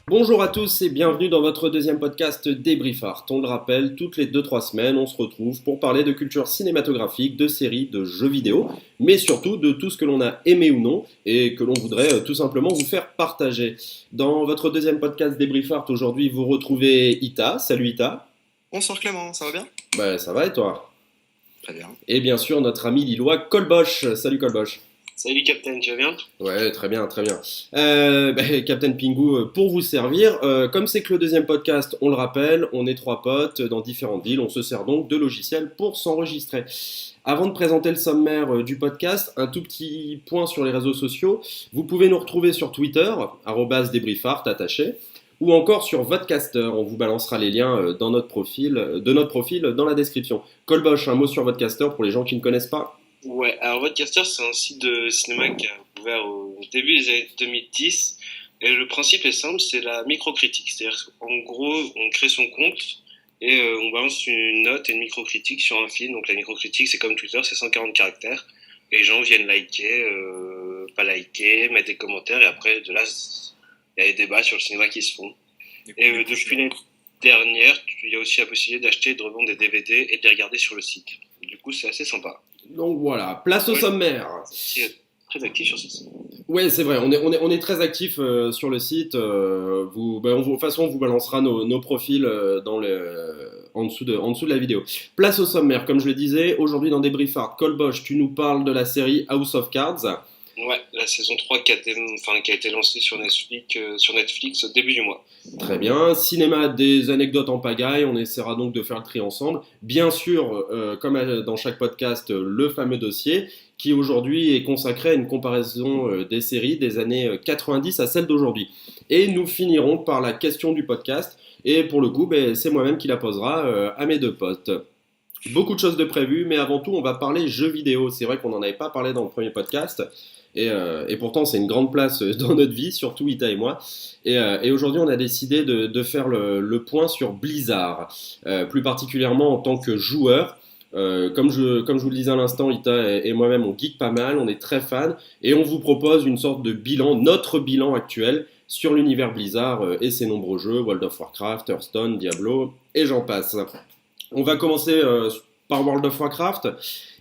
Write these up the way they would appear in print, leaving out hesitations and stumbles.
Bonjour à tous et bienvenue dans votre deuxième podcast Débrief Art. On le rappelle, toutes les 2-3 semaines, on se retrouve pour parler de culture cinématographique, de séries, de jeux vidéo, mais surtout de tout ce que l'on a aimé ou non et que l'on voudrait tout simplement vous faire partager. Dans votre deuxième podcast Débrief Art, aujourd'hui, vous retrouvez Ita. Salut Ita. Bonsoir Clément, ça va bien? Ça va et toi? Très bien. Et bien sûr, notre ami lillois Colboche. Salut Colboche. Salut Captain, tu vas bien? Ouais, très bien, très bien. Captain Pingu, pour vous servir, comme c'est que le deuxième podcast, on le rappelle, on est trois potes dans différentes villes, on se sert donc de logiciels pour s'enregistrer. Avant de présenter le sommaire du podcast, un tout petit point sur les réseaux sociaux. Vous pouvez nous retrouver sur Twitter, @débriefart attaché, ou encore sur Vodcaster. On vous balancera les liens dans notre profil, de notre profil dans la description. Colboche, un mot sur Vodcaster pour les gens qui ne connaissent pas. Ouais, alors Vodcaster, c'est un site de cinéma qui a ouvert au début des années 2010. Et le principe est simple, c'est la microcritique. C'est-à-dire qu'en gros, on crée son compte et on balance une note et une microcritique sur un film. Donc la microcritique, c'est comme Twitter, c'est 140 caractères. Et les gens viennent liker, pas liker, mettre des commentaires. Et après, de là, il y a des débats sur le cinéma qui se font. Et depuis l'année dernière, il y a aussi la possibilité d'acheter et de revendre des DVD et de les regarder sur le site. Du coup, c'est assez sympa. Donc voilà, place au sommaire. C'est très actif sur ce site. Ouais, c'est vrai, on est très actif sur le site. De toute façon, on vous balancera nos profils en dessous de la vidéo. Place au sommaire, comme je le disais, aujourd'hui dans Débrief Art, Colboche, tu nous parles de la série House of Cards. Ouais, la saison 3 qui a été lancée sur Netflix au début du mois. Très bien. Cinéma, des anecdotes en pagaille. On essaiera donc de faire le tri ensemble. Bien sûr, comme dans chaque podcast, le fameux dossier qui aujourd'hui est consacré à une comparaison des séries des années 90 à celles d'aujourd'hui. Et nous finirons par la question du podcast. Et pour le coup, c'est moi-même qui la posera à mes deux potes. Beaucoup de choses de prévues, mais avant tout, on va parler jeux vidéo. C'est vrai qu'on n'en avait pas parlé dans le premier podcast. Et pourtant, c'est une grande place dans notre vie, surtout Ita et moi. Et aujourd'hui, on a décidé de faire le point sur Blizzard, plus particulièrement en tant que joueur. Comme je vous le disais à l'instant, Ita et moi-même, on geek pas mal, on est très fans, et on vous propose une sorte de bilan, notre bilan actuel sur l'univers Blizzard et ses nombreux jeux, World of Warcraft, Hearthstone, Diablo, et j'en passe. On va commencer par World of Warcraft.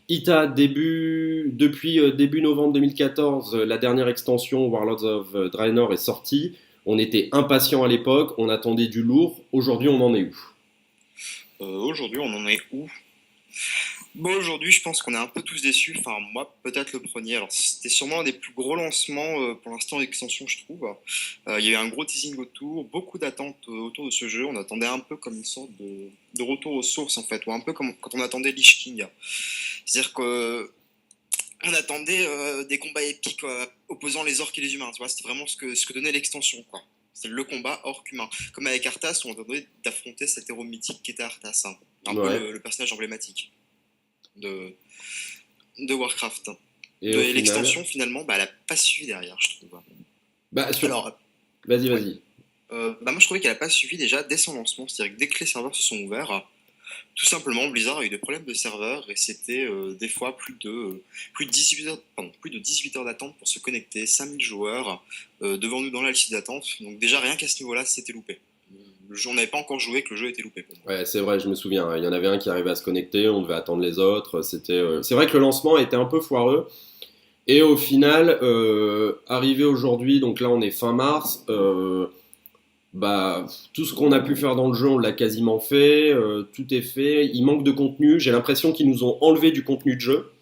Ita, depuis début novembre 2014, la dernière extension Warlords of Draenor est sortie. On était impatients à l'époque, on attendait du lourd. Aujourd'hui, on en est où? Aujourd'hui, on en est où? Bon, aujourd'hui, je pense qu'on est un peu tous déçus. Enfin, moi, peut-être le premier. Alors, c'était sûrement un des plus gros lancements pour l'instant d'extension, je trouve. Il y a eu un gros teasing autour, beaucoup d'attentes autour de ce jeu. On attendait un peu comme une sorte de retour aux sources, en fait, ou un peu comme quand on attendait Lich King. C'est-à-dire que on attendait des combats épiques opposant les orques et les humains. Tu vois, c'était vraiment ce que donnait l'extension, quoi. C'est le combat orc-humain. Comme avec Arthas, où on attendait d'affronter cet héros mythique qui était Arthas. Hein. Un peu le personnage emblématique de Warcraft. Et l'extension, finalement, elle n'a pas suivi derrière, je trouve. Alors, vas-y. Ouais. Moi, je trouvais qu'elle n'a pas suivi déjà dès son lancement. C'est-à-dire que dès que les serveurs se sont ouverts, tout simplement, Blizzard a eu des problèmes de serveurs et c'était des fois plus de 18 heures d'attente pour se connecter, 5000 joueurs devant nous dans la liste d'attente. Donc déjà, rien qu'à ce niveau-là, c'était loupé. On n'avait pas encore joué que le jeu était loupé pour moi. Ouais, c'est vrai, je me souviens. Il y en avait un qui arrivait à se connecter, on devait attendre les autres. C'est vrai que le lancement était un peu foireux. Et au final, arrivé aujourd'hui, donc là on est fin mars, tout ce qu'on a pu faire dans le jeu, on l'a quasiment fait, tout est fait. Il manque de contenu, j'ai l'impression qu'ils nous ont enlevé du contenu de jeu.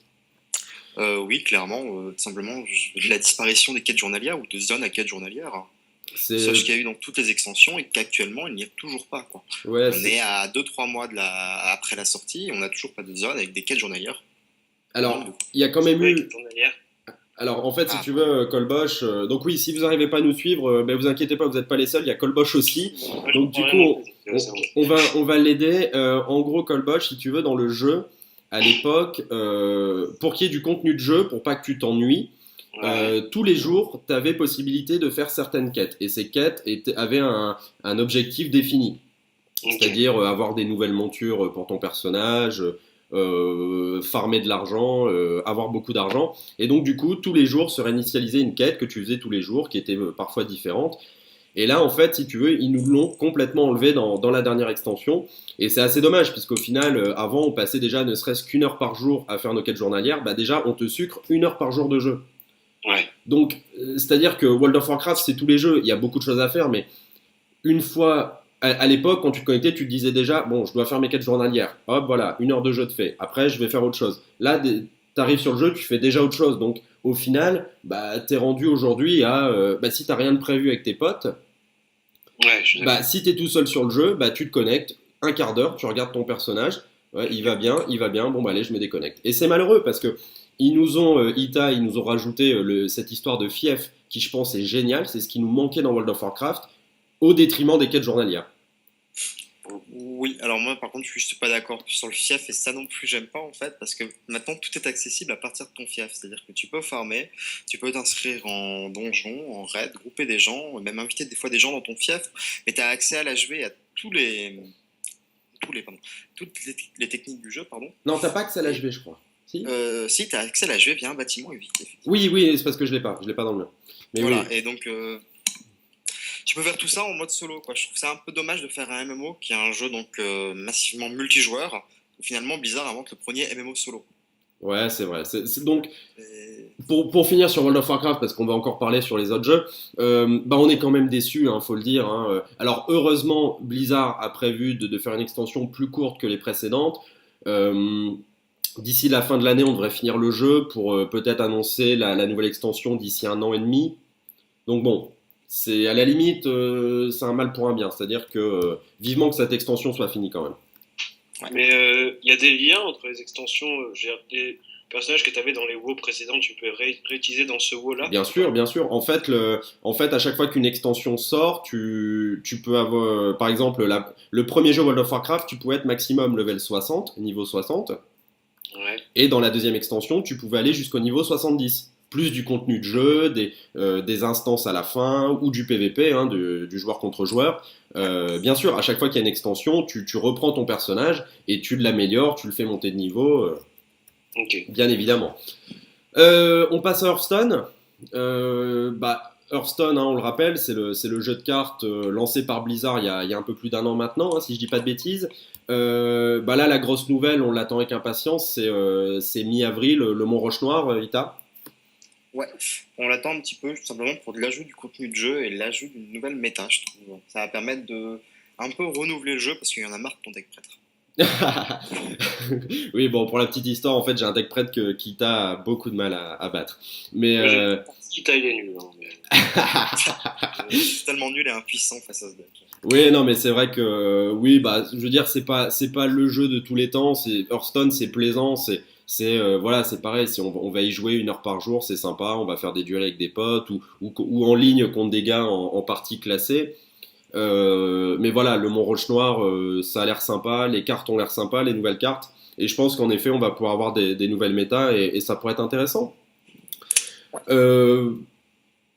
Oui, clairement, tout simplement, la disparition des quêtes journalières ou de zones à quêtes journalières. C'est ce qu'il y a eu dans toutes les extensions et qu'actuellement il n'y a toujours pas, quoi. Ouais, on est à 2-3 mois après la sortie et on n'a toujours pas de zone avec des quêtes journalières. Alors, il y a quand même eu... Alors en fait, si tu veux, Colboche, donc oui, si vous n'arrivez pas à nous suivre, vous inquiétez pas, vous n'êtes pas les seuls, il y a Colboche aussi. Donc du coup, on va l'aider. En gros, Colboche, si tu veux, dans le jeu, à l'époque, pour qu'il y ait du contenu de jeu, pour pas que tu t'ennuies, tous les jours, tu avais possibilité de faire certaines quêtes. Et ces quêtes avaient un objectif défini. Okay. C'est-à-dire avoir des nouvelles montures pour ton personnage, farmer de l'argent, avoir beaucoup d'argent. Et donc, du coup, tous les jours serait initialisée une quête que tu faisais tous les jours, qui était parfois différente. Et là, en fait, si tu veux, ils nous l'ont complètement enlevé dans la dernière extension. Et c'est assez dommage, puisqu'au final, avant, on passait déjà ne serait-ce qu'une heure par jour à faire nos quêtes journalières. Bah déjà, on te sucre une heure par jour de jeu. Ouais. Donc, c'est-à-dire que World of Warcraft, c'est tous les jeux. Il y a beaucoup de choses à faire, mais une fois, à l'époque, quand tu te connectais, tu te disais déjà, bon, je dois faire mes quêtes journalières. Hop, voilà, une heure de jeu de fait. Après, je vais faire autre chose. Là, t'arrives sur le jeu, tu fais déjà autre chose. Donc, au final, bah, t'es rendu aujourd'hui à, bah, si t'as rien de prévu avec tes potes, Ouais, je suis d'accord. bah, si t'es tout seul sur le jeu, bah, tu te connectes un quart d'heure, tu regardes ton personnage, ouais, il va bien, bon, bah, allez, je me déconnecte. Et c'est malheureux parce que ils nous ont rajouté cette histoire de fief qui, je pense, est géniale. C'est ce qui nous manquait dans World of Warcraft, au détriment des quêtes journalières. Oui, alors moi par contre je suis pas d'accord sur le fief et ça non plus j'aime pas en fait parce que maintenant tout est accessible à partir de ton fief, c'est-à-dire que tu peux farmer, tu peux t'inscrire en donjon, en raid, grouper des gens, même inviter des fois des gens dans ton fief, mais tu as accès à l'HV et à pardon, toutes les techniques du jeu, pardon. Non, t'as pas accès à Et, l'HV, je crois. Si. si tu as accès à l'HV via un bâtiment et vite, Oui, oui, c'est parce que je l'ai pas dans le mien. Mais oui. voilà, et donc tu peux faire tout ça en mode solo, quoi. Je trouve ça un peu dommage de faire un MMO qui est un jeu donc massivement multijoueur. Finalement, Blizzard invente le premier MMO solo. Ouais, c'est vrai. Donc, Et... pour finir sur World of Warcraft, parce qu'on va encore parler sur les autres jeux, bah on est quand même déçus, hein, faut le dire. Hein. Alors, heureusement, Blizzard a prévu de faire une extension plus courte que les précédentes. Euh, D'ici la fin de l'année, on devrait finir le jeu pour peut-être annoncer la nouvelle extension d'ici 1 an et demi. Donc bon, c'est à la limite, c'est un mal pour un bien. C'est-à-dire que vivement que cette extension soit finie quand même. Ouais. Mais il y a des liens entre les extensions. Je veux dire, des personnages que tu avais dans les WoW précédents, tu peux réutiliser dans ce WoW-là. Bien sûr, bien sûr. En fait, à chaque fois qu'une extension sort, tu peux avoir, par exemple, le premier jeu World of Warcraft, tu pouvais être maximum level 60, niveau 60. Ouais. Et dans la deuxième extension, tu pouvais aller jusqu'au niveau 70. Plus du contenu de jeu, des instances à la fin, ou du PVP, hein, du joueur contre joueur. Bien sûr, à chaque fois qu'il y a une extension, tu reprends ton personnage et tu l'améliores, tu le fais monter de niveau, Ok. bien évidemment. On passe à Hearthstone. Bah, Hearthstone, hein, on le rappelle, c'est le jeu de cartes lancé par Blizzard il y a un peu plus d'un an maintenant, hein, si je dis pas de bêtises. Bah là, la grosse nouvelle, on l'attend avec impatience, c'est mi-avril, le Mont Roche-Noir, Ita. Ouais, on l'attend un petit peu, tout simplement pour de l'ajout du contenu de jeu et l'ajout d'une nouvelle méta, je trouve. Ça va permettre de un peu renouveler le jeu parce qu'il y en a marre de ton deck prêtre. Oui, bon, pour la petite histoire, en fait, j'ai un deck prêtre qui a beaucoup de mal à battre. Mais Kita, il est nul. Hein, mais... C'est tellement nul et impuissant face à ce deck. oui, non, mais c'est vrai que oui, bah, je veux dire, c'est pas le jeu de tous les temps. C'est Hearthstone, c'est plaisant, voilà, c'est pareil. Si on va y jouer 1 heure par jour, c'est sympa. On va faire des duels avec des potes ou en ligne contre des gars en partie classée. Mais voilà, le Mont Roche Noir, ça a l'air sympa. Les cartes ont l'air sympa, les nouvelles cartes. Et je pense qu'en effet, on va pouvoir avoir des nouvelles méta et ça pourrait être intéressant. Euh,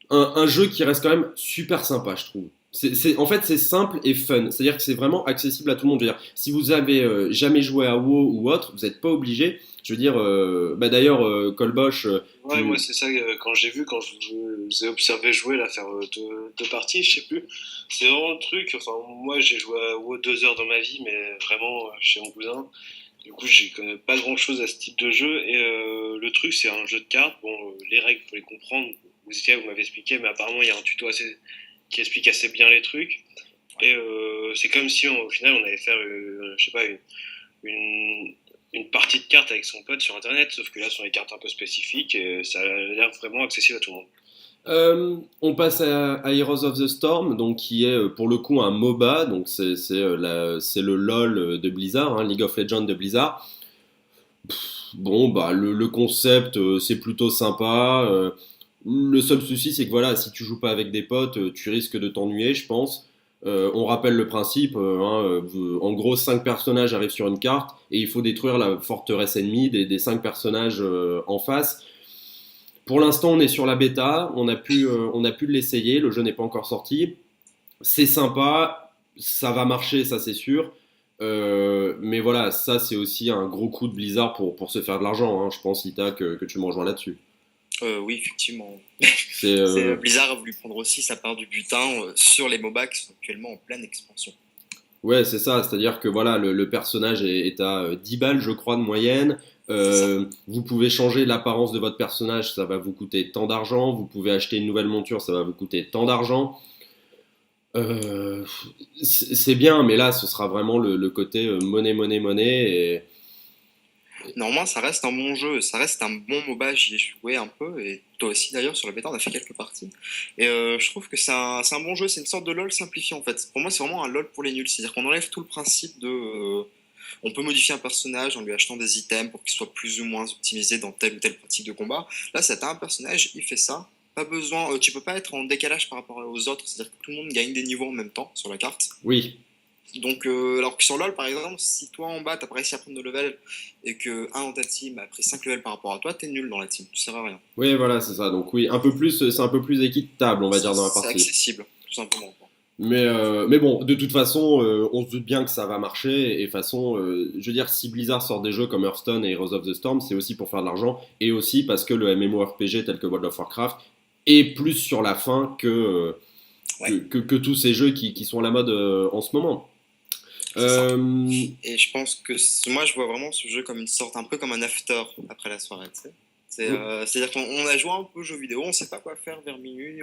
un jeu qui reste quand même super sympa, je trouve. En fait, c'est simple et fun. C'est-à-dire que c'est vraiment accessible à tout le monde. Je veux dire, si vous avez jamais joué à WoW ou autre, vous n'êtes pas obligé. Je veux dire, bah d'ailleurs, Colbosch, Ouais, moi c'est ça, quand j'ai vu, quand je vous ai observé jouer, là, faire deux parties, je sais plus. C'est vraiment le truc, enfin, moi j'ai joué à WoW 2 heures dans ma vie, mais vraiment chez mon cousin. Du coup, je connais pas grand chose à ce type de jeu, et le truc, c'est un jeu de cartes. Bon, les règles, faut les comprendre. Vous m'avez expliqué, mais apparemment, il y a un tuto qui explique assez bien les trucs. Et c'est comme si, au final, on allait faire, je sais pas, une, une partie de cartes avec son pote sur internet, sauf que là, ce sont des cartes un peu spécifiques et ça a l'air vraiment accessible à tout le monde. On passe à Heroes of the Storm, donc qui est pour le coup un MOBA, donc c'est le LoL de Blizzard, hein, League of Legends de Blizzard. Bon, bah le concept c'est plutôt sympa. Le seul souci c'est que voilà, si tu joues pas avec des potes, tu risques de t'ennuyer, je pense. On rappelle le principe, en gros 5 personnages arrivent sur une carte et il faut détruire la forteresse ennemie des 5 personnages en face. Pour l'instant, on est sur la bêta, on a pu l'essayer, le jeu n'est pas encore sorti. C'est sympa, ça va marcher, ça c'est sûr. Mais voilà, ça c'est aussi un gros coup de Blizzard pour se faire de l'argent, hein. Je pense, Ita, que tu me rejoins là-dessus. Oui, effectivement. C'est Blizzard a voulu prendre aussi sa part du butin sur les MOBA qui sont actuellement en pleine expansion. Ouais, c'est ça, c'est-à-dire que voilà, le personnage est à 10 balles, je crois, de moyenne. C'est ça. Vous pouvez changer l'apparence de votre personnage, ça va vous coûter tant d'argent. Vous pouvez acheter une nouvelle monture, ça va vous coûter tant d'argent. Euh, c'est bien, mais là, ce sera vraiment le côté monnaie, monnaie, monnaie. Néanmoins, ça reste un bon jeu, ça reste un bon MOBA, j'y ai joué un peu, et toi aussi d'ailleurs, sur la bêta, on a fait quelques parties. Et je trouve que c'est un bon jeu, c'est une sorte de LoL simplifié en fait. Pour moi, c'est vraiment un LoL pour les nuls, c'est-à-dire qu'on enlève tout le principe de... on peut modifier un personnage en lui achetant des items pour qu'il soit plus ou moins optimisé dans telle ou telle pratique de combat. Là, c'est un personnage, il fait ça. Pas besoin, tu peux pas être en décalage par rapport aux autres, c'est-à-dire que tout le monde gagne des niveaux en même temps sur la carte. Oui, Donc, alors que sur LoL, par exemple, si toi en bas t'as pas réussi à prendre de level et que un dans ta team a pris 5 levels par rapport à toi, t'es nul dans la team, tu sers à rien. oui, voilà, c'est ça. Donc oui, c'est un peu plus équitable, on va dire, dans la C'est partie. accessible, tout simplement. Mais bon, de toute façon, on se doute bien que ça va marcher. Et de toute façon, je veux dire, si Blizzard sort des jeux comme Hearthstone et Heroes of the Storm, c'est aussi pour faire de l'argent. Et aussi parce que le MMORPG tel que World of Warcraft est plus sur la fin Ouais, que tous ces jeux qui sont à la mode en ce moment. c'est ça. Euh, Et je pense que moi je vois vraiment ce jeu comme une sorte, un peu comme un after après la soirée, tu sais. C'est-à-dire qu'on a joué un peu aux jeux vidéo, on sait pas quoi faire vers minuit,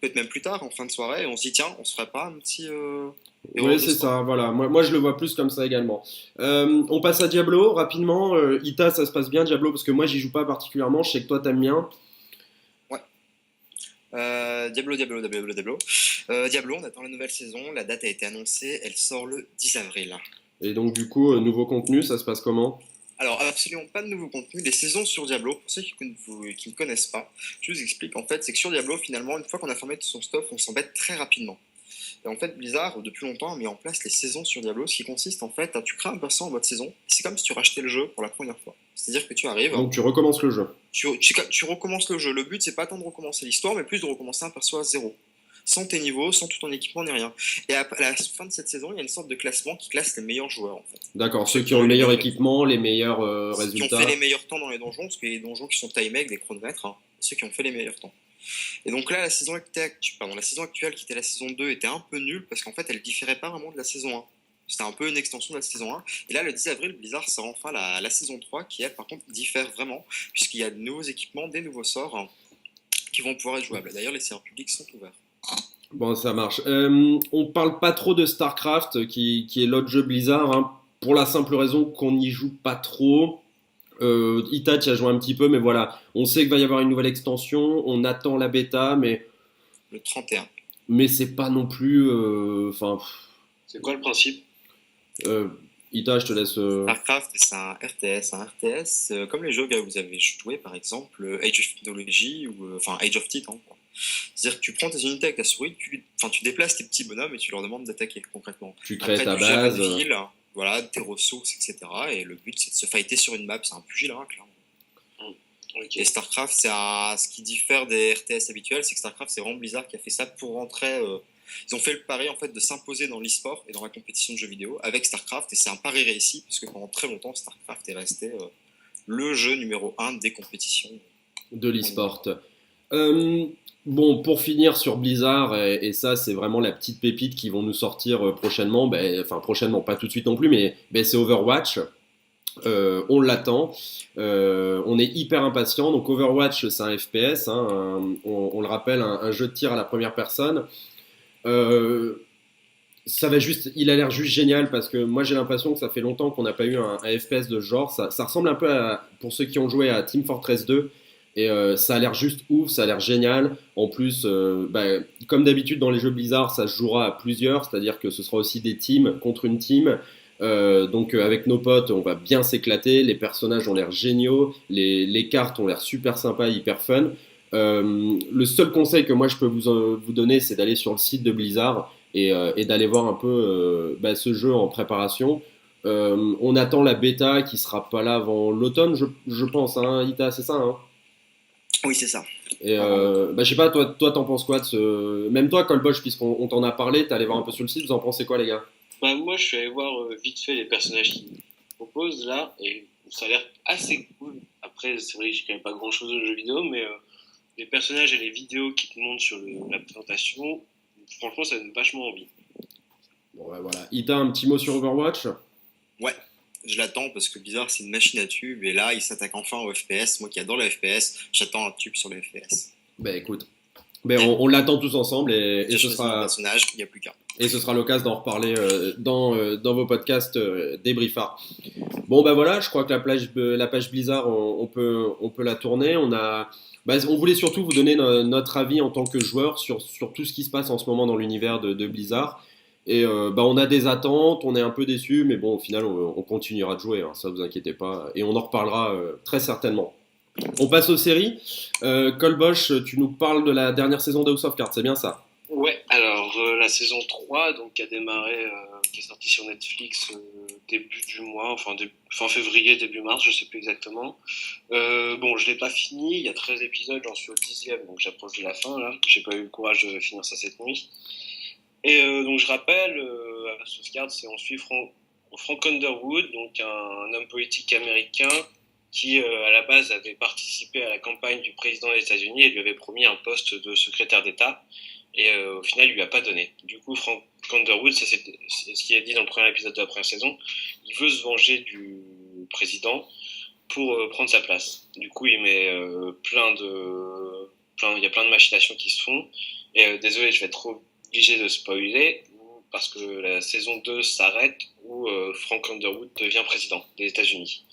peut-être même plus tard, en fin de soirée, et on se dit tiens, on se ferait pas un petit oui, Hero de c'est Storm. ça, voilà. Moi, je le vois plus comme ça également. On passe à Diablo rapidement. Ita, ça se passe bien, Diablo, parce que moi, j'y joue pas particulièrement. Je sais que toi, t'aimes bien. Ouais. Diablo. Diablo, on attend la nouvelle saison, la date a été annoncée, elle sort le 10 avril. Et donc, du coup, nouveau contenu, ça se passe comment? Alors, absolument pas de nouveau contenu. Les saisons sur Diablo, pour ceux qui ne connaissent pas, je vous explique. En fait, c'est que sur Diablo, finalement, une fois qu'on a fermé tout son stuff, on s'embête très rapidement. Et en fait, Blizzard, depuis longtemps, a mis en place les saisons sur Diablo, ce qui consiste en fait à tu crées un perso en mode saison. C'est comme si tu rachetais le jeu pour la première fois. C'est-à-dire que tu arrives, Donc, tu recommences le jeu. tu recommences le jeu. Le but, c'est pas tant de recommencer l'histoire, mais plus de recommencer un perso à zéro. Sans tes niveaux, sans tout ton équipement ni rien. Et à la fin de cette saison, il y a une sorte de classement qui classe les meilleurs joueurs en fait. D'accord, Donc ceux ceux qui qui ont ont le eu les meilleur meilleurs équipement, les meilleurs ceux qui ont fait les résultats. meilleurs temps dans les donjons, parce qu'il y a des donjons qui sont timés avec des chronomètres, hein, ceux qui ont fait les meilleurs temps. Et donc là, la saison actuelle, qui était la saison 2, était un peu nulle, parce qu'en fait, elle différait pas vraiment de la saison 1. C'était un peu une extension de la saison 1. Et là, le 10 avril, Blizzard sort enfin la saison 3, qui elle, par contre, diffère vraiment, puisqu'il y a de nouveaux équipements, des nouveaux sorts, hein, qui vont pouvoir être jouables. D'ailleurs, les serveurs publics sont ouverts. Bon, ça marche. On parle pas trop de StarCraft, qui est l'autre jeu Blizzard, hein, pour la simple raison qu'on n'y joue pas trop. Itachi a joué un petit peu, mais voilà. On sait qu'il va y avoir une nouvelle extension, on attend la bêta, Le 31. mais c'est pas non plus. Enfin, C'est quoi le principe? euh, Ita, je te laisse. StarCraft, c'est un RTS. Un RTS, comme les jeux que vous avez joué, par exemple, Age of Mythology ou enfin Age of Titan, quoi. C'est-à-dire que tu prends tes unités avec ta souris, tu déplaces tes petits bonhommes et tu leur demandes d'attaquer concrètement. Tu crées Après, ta tu gères une base. ville, voilà, tes ressources, etc. Et le but, c'est de se fighter sur une map. C'est un pugilat, clairement. Ok. Et StarCraft, ce qui diffère des RTS habituels, c'est que StarCraft, c'est vraiment Blizzard qui a fait ça pour rentrer. Ils ont fait le pari en fait de s'imposer dans l'e-sport et dans la compétition de jeux vidéo avec StarCraft, et c'est un pari réussi parce que pendant très longtemps, StarCraft est resté le jeu numéro 1 des compétitions. De l'e-sport. Euh, bon, pour finir sur Blizzard, et ça, c'est vraiment la petite pépite qu'ils vont nous sortir prochainement. Enfin, prochainement, pas tout de suite non plus, mais c'est Overwatch. On l'attend. On est hyper impatient. Donc, Overwatch, c'est un FPS, hein, on le rappelle, un jeu de tir à la première personne. Euh, il a l'air juste génial parce que moi j'ai l'impression que ça fait longtemps qu'on n'a pas eu un FPS de ce genre. Ça ressemble un peu pour ceux qui ont joué à Team Fortress 2, et ça a l'air juste ouf, ça a l'air génial. En plus, comme d'habitude dans les jeux Blizzard, ça se jouera à plusieurs, c'est-à-dire que ce sera aussi des teams contre une team. Donc avec nos potes, on va bien s'éclater. Les personnages ont l'air géniaux, les cartes ont l'air super sympas, hyper fun. Le seul conseil que moi je peux vous donner, c'est d'aller sur le site de Blizzard et d'aller voir un peu ce jeu en préparation. On attend la bêta qui sera pas là avant l'automne, je pense, hein, Ita, c'est ça, hein. Oui, c'est ça. Et Vraiment. je sais pas, toi t'en penses quoi de ce... Même toi, Colbosch, puisqu'on t'en a parlé, t'es allé voir un peu sur le site, vous en pensez quoi, les gars? Bah, moi, je suis allé voir vite fait les personnages qu'ils proposent là, et ça a l'air assez cool. après, c'est vrai que j'y connais pas grand-chose aux jeux vidéo, mais les personnages et les vidéos qui te montrent sur la présentation, franchement, ça donne vachement envie. Bon, ouais, voilà. Ita, un petit mot sur Overwatch? Ouais, je l'attends parce que Blizzard c'est une machine à tube et là il s'attaque enfin au FPS. Moi qui adore le FPS, j'attends un tube sur le FPS. Ben écoute, on l'attend tous ensemble et J'ai ce choisi mon sera, personnage, il n'y a plus qu'un. et ce sera l'occasion d'en reparler dans vos podcasts débriefards. Bon, ben voilà, je crois que la page Blizzard, on peut la tourner. On voulait surtout vous donner notre avis en tant que joueur sur tout ce qui se passe en ce moment dans l'univers de Blizzard. Et on a des attentes, on est un peu déçus, mais bon, au final, on continuera de jouer, hein, ça vous inquiétez pas. Et on en reparlera très certainement. On passe aux séries. Colbosch, tu nous parles de la dernière saison de House of Cards, c'est bien ça? Ouais, alors la saison 3 donc, qui a démarré, qui est sortie sur Netflix début du mois, fin février, début mars, je sais plus exactement. Bon, je l'ai pas fini, il y a 13 épisodes, j'en suis au 10e, donc j'approche de la fin là. J'ai pas eu le courage de finir ça cette nuit. Et donc je rappelle, House of Cards, on suit Frank Underwood, donc un homme politique américain qui à la base avait participé à la campagne du président des États-Unis et lui avait promis un poste de secrétaire d'État. Et au final, il lui a pas donné. Du coup, Frank Underwood, c'est ce qu'il a dit dans le premier épisode de la première saison, il veut se venger du président pour prendre sa place. Du coup, il met il y a plein de machinations qui se font. Et désolé, je vais être obligé de spoiler parce que la saison 2 s'arrête où Frank Underwood devient président des États-Unis.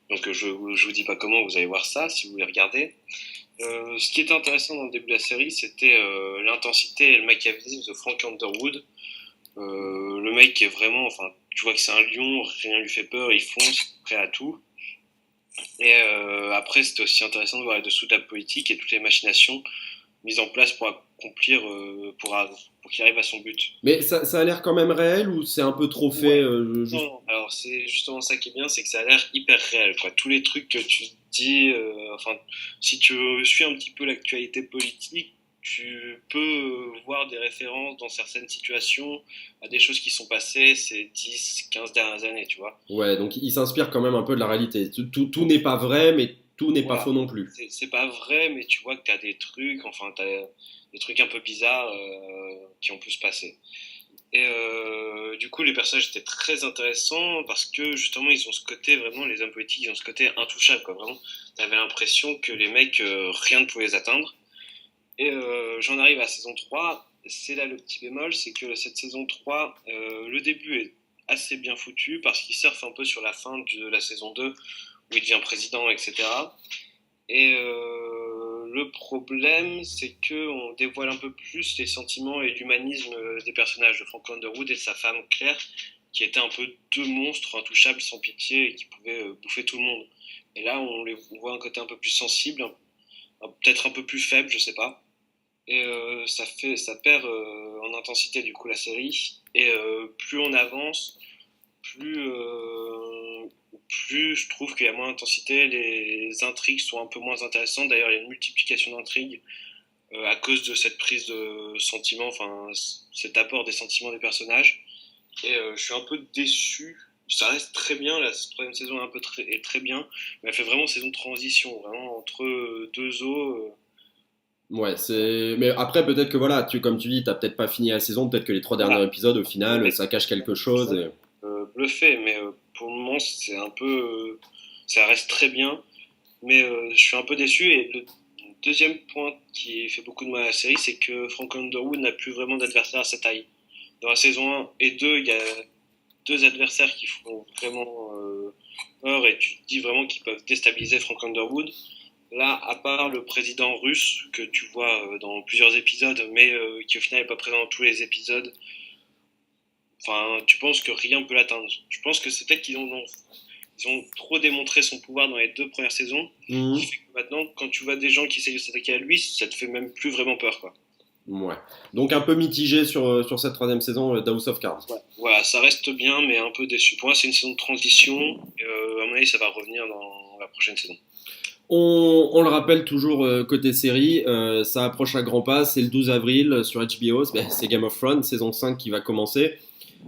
Donc je vous dis pas comment, vous allez voir ça si vous voulez regarder. Ce qui était intéressant dans le début de la série, c'était l'intensité et le machiavélisme de Frank Underwood. Le mec est vraiment, tu vois que c'est un lion, rien lui fait peur, il fonce, prêt à tout. Et après, c'était aussi intéressant de voir les dessous de la politique et toutes les machinations mises en place pour accomplir, pour qu'il arrive à son but. Mais ça a l'air quand même réel ou c'est un peu trop fait Non, alors c'est justement ça qui est bien, c'est que ça a l'air hyper réel, quoi. Tous les trucs que tu dis, si tu suis un petit peu l'actualité politique, tu peux voir des références dans certaines situations à des choses qui sont passées ces 10, 15 dernières années, tu vois. Ouais, donc il s'inspire quand même un peu de la réalité. Tout n'est pas vrai, mais tout n'est pas Voilà. faux non plus. C'est pas vrai, mais tu vois que t'as des trucs, t'as des trucs un peu bizarres qui ont pu se passer. Et du coup, les personnages étaient très intéressants parce que justement, ils ont ce côté vraiment, les hommes politiques, ils ont ce côté intouchable, quoi. Vraiment, t'avais l'impression que les mecs, rien ne pouvait les atteindre. Et j'en arrive à la saison 3. C'est là le petit bémol, c'est que cette saison 3, le début est assez bien foutu parce qu'il surfe un peu sur la fin de la saison 2 où il devient président, etc. Et le problème, c'est qu'on dévoile un peu plus les sentiments et l'humanisme des personnages de Frank Underwood et de sa femme Claire, qui étaient un peu deux monstres intouchables, sans pitié, et qui pouvaient bouffer tout le monde. Et là, on voit un côté un peu plus sensible, peut-être un peu plus faible, je sais pas. Et ça perd en intensité du coup la série. Et plus on avance, plus je trouve qu'il y a moins d'intensité, les intrigues sont un peu moins intéressantes. D'ailleurs, il y a une multiplication d'intrigues à cause de cette prise de sentiments, cet apport des sentiments des personnages. Et je suis un peu déçu. Ça reste très bien, la troisième saison est très bien, mais elle fait vraiment saison de transition, vraiment entre deux eaux. Ouais, mais après peut-être que voilà, comme tu dis, t'as peut-être pas fini la saison, peut-être que les 3 derniers épisodes au final, ça cache quelque chose. Bluffé, mais pour le moment c'est un peu, ça reste très bien, mais je suis un peu déçu. Et le deuxième point qui fait beaucoup de mal à la série, c'est que Frank Underwood n'a plus vraiment d'adversaire à sa taille. Dans la saison 1 et 2, il y a deux adversaires qui font vraiment peur et tu te dis vraiment qu'ils peuvent déstabiliser Frank Underwood. Là, à part le président russe que tu vois dans plusieurs épisodes, mais qui au final n'est pas présent dans tous les épisodes, tu penses que rien ne peut l'atteindre. Je pense que c'est peut-être qu'ils ont trop démontré son pouvoir dans les 2 premières saisons. Mmh. Qui fait que maintenant, quand tu vois des gens qui essayent de s'attaquer à lui, ça te fait même plus vraiment peur, quoi. Ouais. Donc un peu mitigé sur cette 3e saison d'House of Cards. Ouais. Voilà, ça reste bien, mais un peu déçu. Pour moi, c'est une saison de transition. À mon avis, ça va revenir dans la prochaine saison. On le rappelle toujours côté série, ça approche à grands pas, c'est le 12 avril sur HBO, c'est Game of Thrones, saison 5 qui va commencer.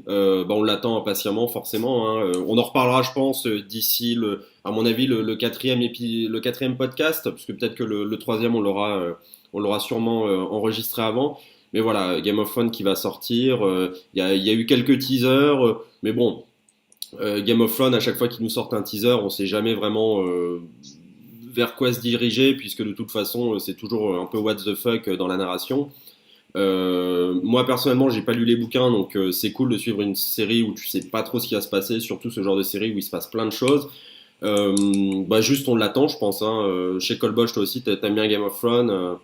On l'attend impatiemment forcément. Hein. On en reparlera, je pense, d'ici à mon avis, le quatrième podcast, parce que peut-être que le troisième on l'aura sûrement enregistré avant. Mais voilà, Game of Thrones qui va sortir. Il y a eu quelques teasers, mais bon, Game of Thrones, à chaque fois qu'ils nous sortent un teaser, on sait jamais vraiment vers quoi se diriger, puisque de toute façon, c'est toujours un peu what the fuck dans la narration. Moi personnellement, j'ai pas lu les bouquins, donc c'est cool de suivre une série où tu sais pas trop ce qui va se passer, surtout ce genre de série où il se passe plein de choses. Juste on l'attend, je pense. Hein. Chez Colbosch, toi aussi, t'aimes bien Game of Thrones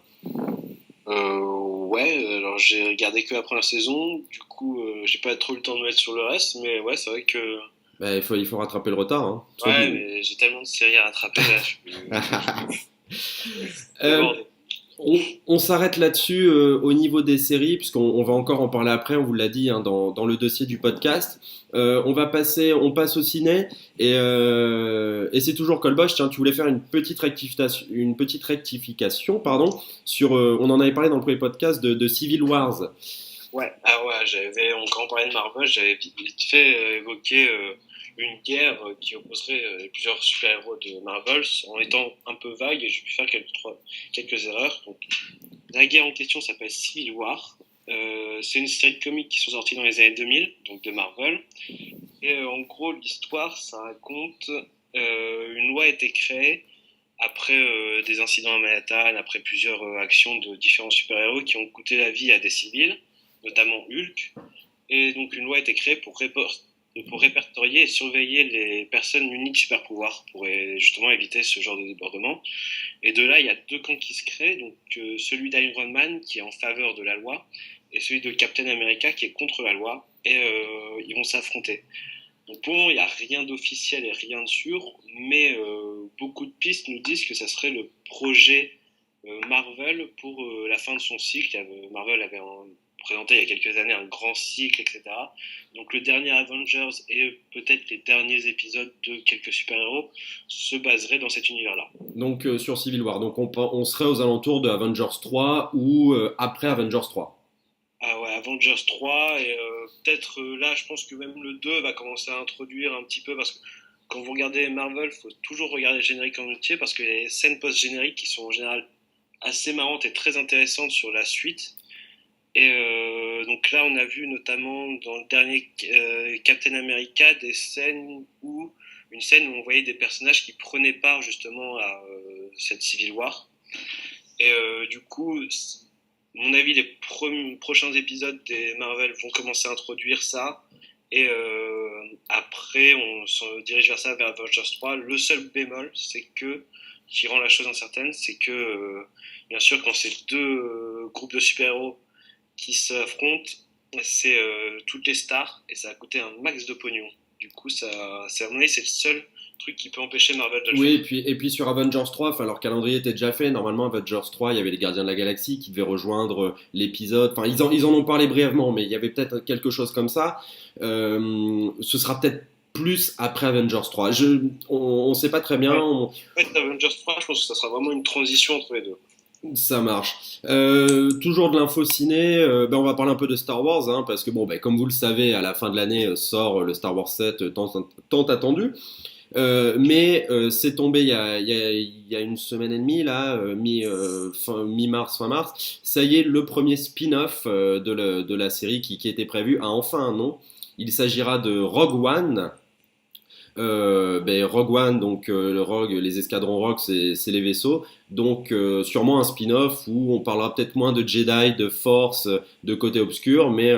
Ouais, alors j'ai regardé que la première saison, du coup j'ai pas trop eu le temps de mettre sur le reste, mais ouais, c'est vrai que. Il faut rattraper le retard. Hein. Ouais, mais j'ai tellement de séries à rattraper là, On s'arrête là-dessus au niveau des séries, puisqu'on va encore en parler après, on vous l'a dit hein, dans le dossier du podcast. On passe au ciné, et c'est toujours Colbosch. Tiens, tu voulais faire une petite rectification, pardon, sur, on en avait parlé dans le premier podcast de Civil Wars. Ouais, j'avais encore parlé de Marvel, j'avais vite fait évoquer une guerre qui opposerait plusieurs super-héros de Marvel en étant un peu vague, et j'ai pu faire quelques erreurs. Donc, la guerre en question s'appelle Civil War. C'est une série de comics qui sont sortis dans les années 2000, donc de Marvel. Et en gros, l'histoire, ça raconte une loi a été créée après des incidents à Manhattan, après plusieurs actions de différents super-héros qui ont coûté la vie à des civils, notamment Hulk. Et donc une loi a été créée pour répertorier et surveiller les personnes munies de super-pouvoirs pour justement éviter ce genre de débordement. Et de là, il y a deux camps qui se créent, donc celui d'Iron Man qui est en faveur de la loi et celui de Captain America qui est contre la loi, et ils vont s'affronter. Donc pour le moment, il n'y a rien d'officiel et rien de sûr, mais beaucoup de pistes nous disent que ça serait le projet Marvel pour la fin de son cycle. Marvel avait présenté il y a quelques années un grand cycle, etc. Donc le dernier Avengers et peut-être les derniers épisodes de quelques super-héros se baseraient dans cet univers-là. Donc sur Civil War, donc on serait aux alentours de Avengers 3 ou après Avengers 3. Ah ouais, Avengers 3, et peut-être là, je pense que même le 2 va commencer à introduire un petit peu, parce que quand vous regardez Marvel, il faut toujours regarder le générique en entier, parce que les scènes post-génériques qui sont en général assez marrantes et très intéressantes sur la suite. Et donc là, on a vu notamment dans le dernier Captain America une scène où on voyait des personnages qui prenaient part justement à cette Civil War. Et du coup, à mon avis, les prochains épisodes des Marvel vont commencer à introduire ça. Et après, on se dirige vers ça, vers Avengers 3. Le seul bémol, qui rend la chose incertaine, c'est que, bien sûr, quand c'est deux groupes de super-héros qui s'affrontent, c'est toutes les stars, et ça a coûté un max de pognon. Du coup, à mon avis, c'est le seul truc qui peut empêcher Marvel de le faire. Oui, et puis sur Avengers 3, leur calendrier était déjà fait. Normalement, Avengers 3, il y avait les Gardiens de la Galaxie qui devaient rejoindre l'épisode. Enfin, ils en ont parlé brièvement, mais il y avait peut-être quelque chose comme ça. Ce sera peut-être plus après Avengers 3. On ne sait pas très bien. En fait, Avengers 3, je pense que ça sera vraiment une transition entre les deux. Ça marche. Toujours de l'info ciné, on va parler un peu de Star Wars, hein, parce que comme vous le savez, à la fin de l'année sort le Star Wars 7 tant attendu. Mais c'est tombé il y a une semaine et demie, là, mi-mars, fin mars. Ça y est, le premier spin-off de la série qui était prévu a enfin un nom. Il s'agira de Rogue One. Rogue One, donc le Rogue, les escadrons Rogue, c'est les vaisseaux. Donc sûrement un spin-off où on parlera peut-être moins de Jedi, de Force, de côté obscur, mais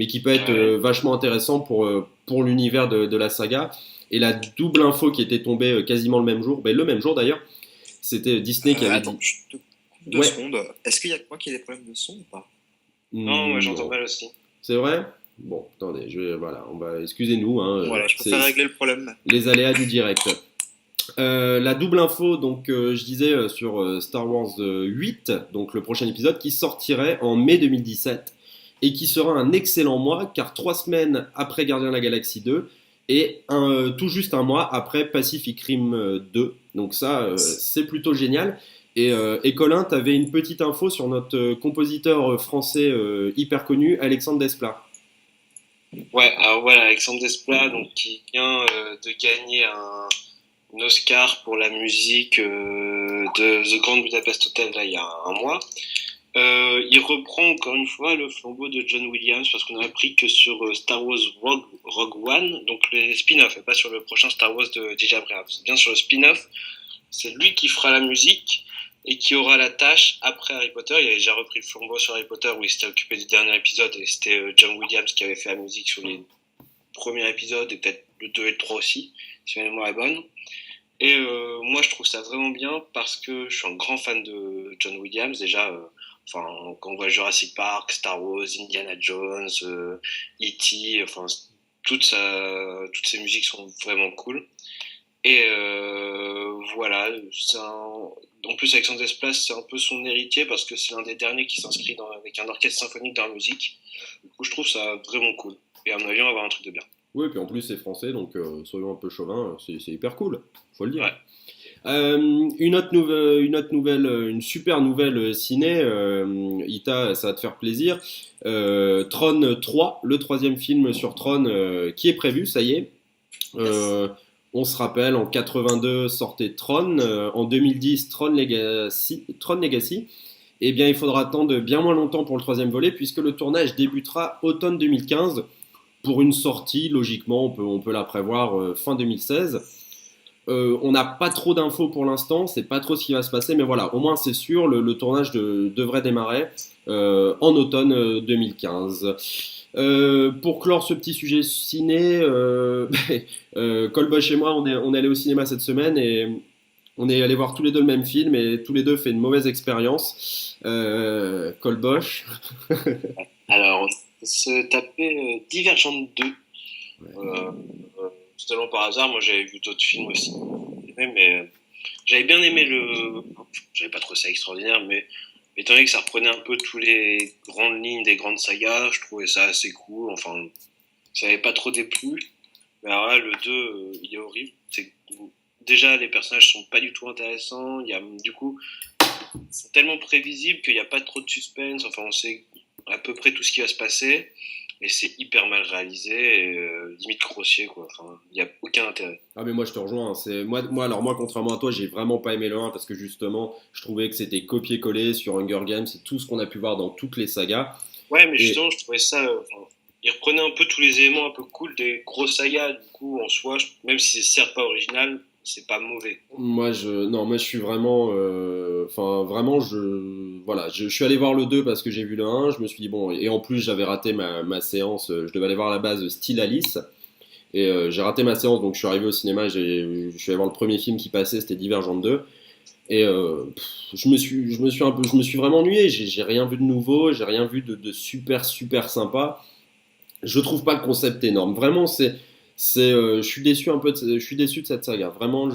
qui peut être vachement intéressant pour l'univers de la saga. Et la double info qui était tombée quasiment le même jour d'ailleurs, c'était Disney qui avait attends, dit... je te coupe 2 secondes. Est-ce qu'il y a que moi qui ai des problèmes de son ou pas? Non, moi j'entends mal aussi. C'est vrai? Bon, attendez, excusez-nous. Hein, voilà, je préfère régler le problème. Les aléas du direct. La double info, donc je disais sur Star Wars 8, donc le prochain épisode qui sortirait en mai 2017 et qui sera un excellent mois car 3 semaines après Gardiens de la Galaxie 2 et tout juste un mois après Pacific Rim 2. Donc ça, c'est plutôt génial. Et Colin, tu avais une petite info sur notre compositeur français hyper connu, Alexandre Desplat. Ouais, alors voilà, Alexandre Desplat, donc qui vient de gagner un Oscar pour la musique de The Grand Budapest Hotel là il y a un mois. Il reprend encore une fois le flambeau de John Williams parce qu'on a appris que sur Star Wars Rogue One, donc les spin-offs, et pas sur le prochain Star Wars de J.J. Abrams, bien sur le spin-off, c'est lui qui fera la musique et qui aura la tâche après Harry Potter. Il avait déjà repris le flambeau sur Harry Potter où il s'était occupé du dernier épisode et c'était John Williams qui avait fait la musique sur les premiers épisodes et peut-être le 2 et le 3 aussi, si ma mémoire est bonne. Et moi je trouve ça vraiment bien parce que je suis un grand fan de John Williams déjà. Quand on voit Jurassic Park, Star Wars, Indiana Jones, E.T., toutes ces musiques sont vraiment cool. Et voilà, en plus Alexandre Desplat, c'est un peu son héritier parce que c'est l'un des derniers qui s'inscrit avec un orchestre symphonique dans la musique. Du coup, je trouve ça vraiment cool. Et à mon avis, on va avoir un truc de bien. Oui, et puis en plus c'est français, donc soyons un peu chauvin, c'est hyper cool, faut le dire. Ouais. Une autre nouvelle, une super nouvelle ciné, Ita, ça va te faire plaisir. Tron 3, le troisième film sur Tron qui est prévu, ça y est. On se rappelle, en 82 sortait Tron, en 2010 Tron Legacy. Eh bien, il faudra attendre bien moins longtemps pour le troisième volet, puisque le tournage débutera automne 2015 pour une sortie, logiquement, on peut la prévoir fin 2016. On n'a pas trop d'infos pour l'instant, c'est pas trop ce qui va se passer, mais voilà, au moins c'est sûr, le tournage devrait démarrer en automne 2015. Pour clore ce petit sujet ciné, Colboche et moi, on est allé au cinéma cette semaine et on est allé voir tous les deux le même film et tous les deux fait une mauvaise expérience. Colboche. Alors, on se tapait Divergente 2. Ouais. Totalement par hasard, moi j'avais vu d'autres films aussi, mais j'avais bien aimé j'avais pas trouvé ça extraordinaire, mais étant donné que ça reprenait un peu tous les grandes lignes des grandes sagas, je trouvais ça assez cool, ça n'avait pas trop déplu, mais alors là, le 2, il est horrible, déjà les personnages sont pas du tout intéressants, du coup, c'est tellement prévisible qu'il n'y a pas trop de suspense, on sait à peu près tout ce qui va se passer, et c'est hyper mal réalisé et limite grossier quoi. Il n'y a aucun intérêt. Ah mais moi je te rejoins, moi contrairement à toi, j'ai vraiment pas aimé le 1 parce que justement, je trouvais que c'était copié-collé sur Hunger Games, c'est tout ce qu'on a pu voir dans toutes les sagas. Ouais, mais justement, je trouvais ça il reprenait un peu tous les éléments un peu cool des grosses sagas, du coup en soi, même si c'est certes pas original, c'est pas mauvais. Moi je suis vraiment voilà, je suis allé voir le 2 parce que j'ai vu le 1, je me suis dit bon, et en plus j'avais raté ma séance, je devais aller voir à la base Style Alice et j'ai raté ma séance, donc je suis arrivé au cinéma, je suis allé voir le premier film qui passait, c'était Divergente 2 et je me suis vraiment ennuyé, j'ai rien vu de nouveau, j'ai rien vu de super sympa. Je trouve pas le concept énorme, vraiment je suis déçu je suis déçu de cette saga, vraiment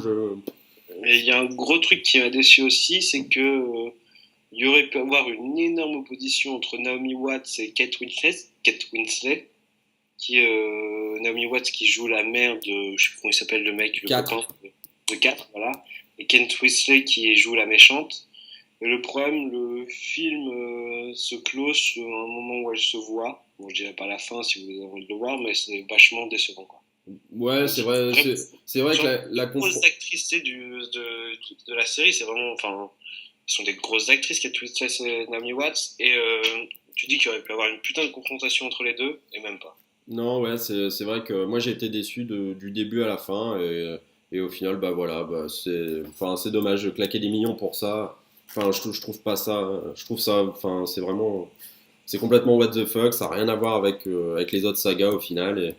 Et il y a un gros truc qui m'a déçu aussi, c'est que il y aurait pu avoir une énorme opposition entre Naomi Watts et Kate Winslet, Naomi Watts qui joue la mère de, je sais plus comment il s'appelle le mec, le copain de 4, voilà, et Kate Winslet qui joue la méchante. Et le problème, le film se close à un moment où elle se voit. Bon, je dirais pas la fin si vous avez envie de le voir, mais c'est vachement décevant, quoi. Ouais, c'est vrai que la grosses actrices de la série, c'est vraiment, ils sont des grosses actrices, Kate Winslet et Naomi Watts, et tu dis qu'il aurait pu y avoir une putain de confrontation entre les deux, et même pas. Non, ouais, c'est vrai que moi j'ai été déçu du début à la fin et au final, bah voilà, c'est dommage de claquer des millions pour ça. Je trouve pas ça, je trouve ça, c'est complètement what the fuck, ça n'a rien à voir avec les autres sagas au final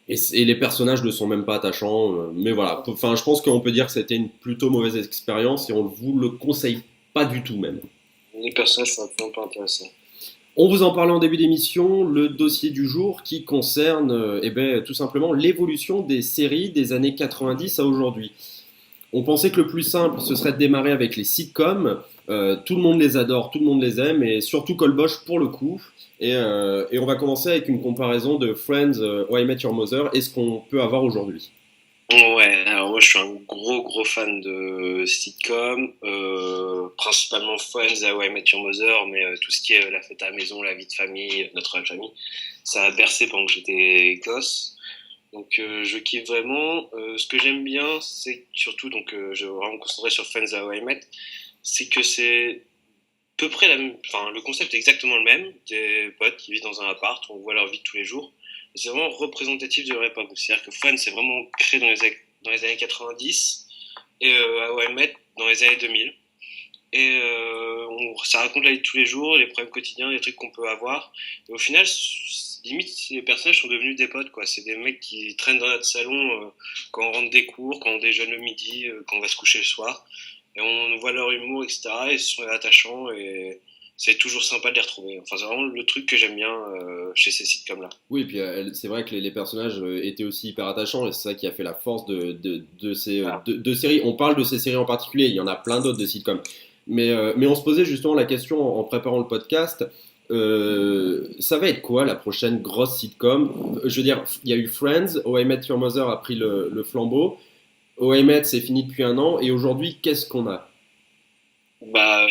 et les personnages ne sont même pas attachants, mais voilà, je pense qu'on peut dire que c'était une plutôt mauvaise expérience et on vous le conseille pas du tout même. Les personnages sont un peu intéressants. On vous en parlait en début d'émission, le dossier du jour qui concerne tout simplement l'évolution des séries des années 90 à aujourd'hui. On pensait que le plus simple, ce serait de démarrer avec les sitcoms. Tout le monde les adore, tout le monde les aime, et surtout Colboche pour le coup. Et on va commencer avec une comparaison de Friends, How I Met Your Mother et ce qu'on peut avoir aujourd'hui. Ouais, alors moi je suis un gros fan de sitcom, principalement Friends, How I Met Your Mother, mais tout ce qui est la fête à la maison, la vie de famille, notre famille, ça a bercé pendant que j'étais gosse. Donc je kiffe vraiment. Ce que j'aime bien, c'est surtout, donc je vais vraiment me concentrer sur Friends, How I Met, c'est que c'est peu près la même, enfin le concept est exactement le même, des potes qui vivent dans un appart, on voit leur vie de tous les jours. C'est vraiment représentatif de leur époque. C'est-à-dire que Friends c'est vraiment créé dans les années 90 et How I Met dans les années 2000. Et ça raconte la vie de tous les jours, les problèmes quotidiens, les trucs qu'on peut avoir. Et au final, limite, les personnages sont devenus des potes, quoi. C'est des mecs qui traînent dans notre salon quand on rentre des cours, quand on déjeune le midi, quand on va se coucher le soir. Et on voit leur humour, etc. Et ce sont attachants et c'est toujours sympa de les retrouver. Enfin, c'est vraiment le truc que j'aime bien chez ces sitcoms-là. Oui, et puis c'est vrai que les personnages étaient aussi hyper attachants et c'est ça qui a fait la force de ces Voilà. de séries. On parle de ces séries en particulier, il y en a plein d'autres de sitcoms. Mais on se posait justement la question en préparant le podcast. Ça va être quoi la prochaine grosse sitcom? Je veux dire, il y a eu Friends, How I Met Your Mother a pris le flambeau, How I Met c'est fini depuis un an et aujourd'hui qu'est-ce qu'on a? Bah,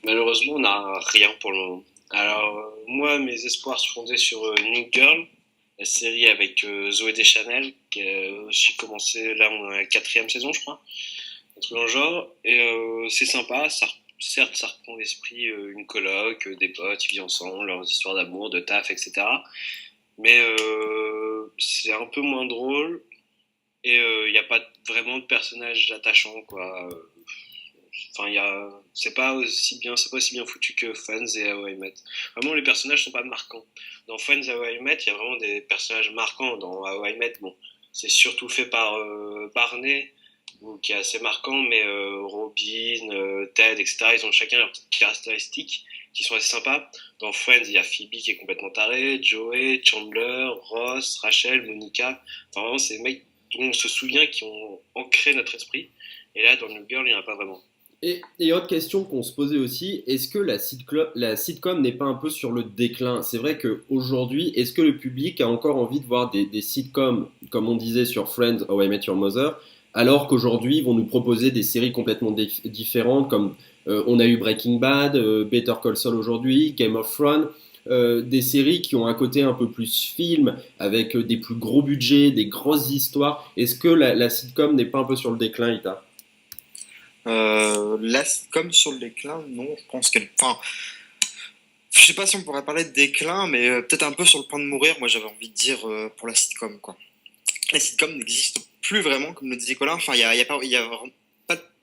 malheureusement, on n'a rien pour le moment. Alors, moi, mes espoirs se fondaient sur New Girl, la série avec Zoé Deschanel, qui a aussi commencé, là, on est à la quatrième saison, je crois, un truc dans le genre. Et c'est sympa, certes, ça reprend l'esprit, une coloc, des potes, ils vivent ensemble, leurs histoires d'amour, de taf, etc. Mais c'est un peu moins drôle, et il n'y a pas vraiment de personnages attachants, quoi. Enfin, c'est pas aussi bien foutu que Friends et How I Met. Vraiment, les personnages sont pas marquants. Dans Friends et How I Met, il y a vraiment des personnages marquants. Dans How I Met, bon, c'est surtout fait par Barney, qui est assez marquant, mais Robin, Ted, etc., ils ont chacun leurs petites caractéristiques qui sont assez sympas. Dans Friends, il y a Phoebe qui est complètement tarée, Joey, Chandler, Ross, Rachel, Monica. Enfin, vraiment, c'est des mecs dont on se souvient qui ont ancré notre esprit. Et là, dans New Girl, il n'y en a pas vraiment. Et autre question qu'on se posait aussi, est-ce que la sitcom n'est pas un peu sur le déclin? C'est vrai qu'aujourd'hui, est-ce que le public a encore envie de voir des sitcoms, comme on disait sur Friends, How I Met Your Mother, alors qu'aujourd'hui, ils vont nous proposer des séries complètement différentes, comme on a eu Breaking Bad, Better Call Saul aujourd'hui, Game of Thrones, des séries qui ont un côté un peu plus film, avec des plus gros budgets, des grosses histoires. Est-ce que la sitcom n'est pas un peu sur le déclin, Ita? Là, comme sur le déclin, non, je pense qu'elle. Enfin, je sais pas si on pourrait parler de déclin, mais peut-être un peu sur le point de mourir. Moi, j'avais envie de dire pour la sitcom, quoi. La sitcom n'existe plus vraiment, comme le disait Colin. Enfin, il y a pas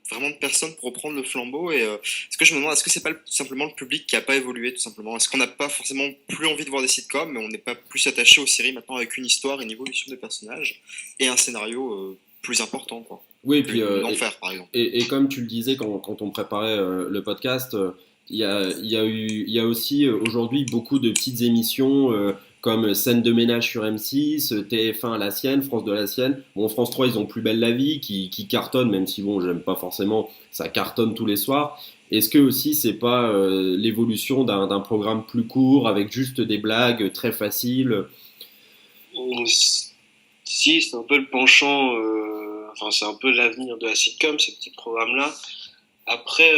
vraiment de personne pour reprendre le flambeau. Et est-ce que je me demande, est-ce que c'est pas simplement le public qui a pas évolué, tout simplement? Est-ce qu'on n'a pas forcément plus envie de voir des sitcoms, mais on n'est pas plus attaché aux séries maintenant avec une histoire, une évolution des personnages et un scénario plus important, quoi. Oui, et puis Plus d'enfer, par exemple. et comme tu le disais quand on préparait le podcast, il y a aussi aujourd'hui beaucoup de petites émissions comme Scène de ménage sur M6, TF1 à la sienne, France de la sienne. Bon, France 3, ils ont Plus belle la vie qui cartonne, même si bon, j'aime pas forcément, ça cartonne tous les soirs. Est-ce que aussi c'est pas l'évolution d'un programme plus court avec juste des blagues très faciles? Si, c'est un peu le penchant, enfin, c'est un peu l'avenir de la sitcom, ces petits programmes-là. Après,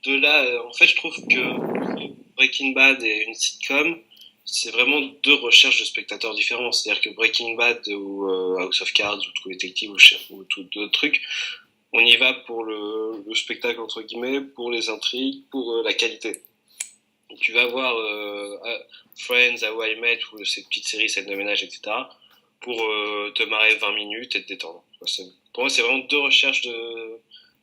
de là, en fait, je trouve que Breaking Bad et une sitcom, c'est vraiment deux recherches de spectateurs différents. C'est-à-dire que Breaking Bad ou House of Cards ou True Detective ou tout d'autres trucs, on y va pour le spectacle, entre guillemets, pour les intrigues, pour la qualité. Tu vas voir Friends, How I Met ou ces petites séries, scènes de ménage, etc. pour te marrer 20 minutes et te détendre. Pour moi, c'est vraiment deux recherches de.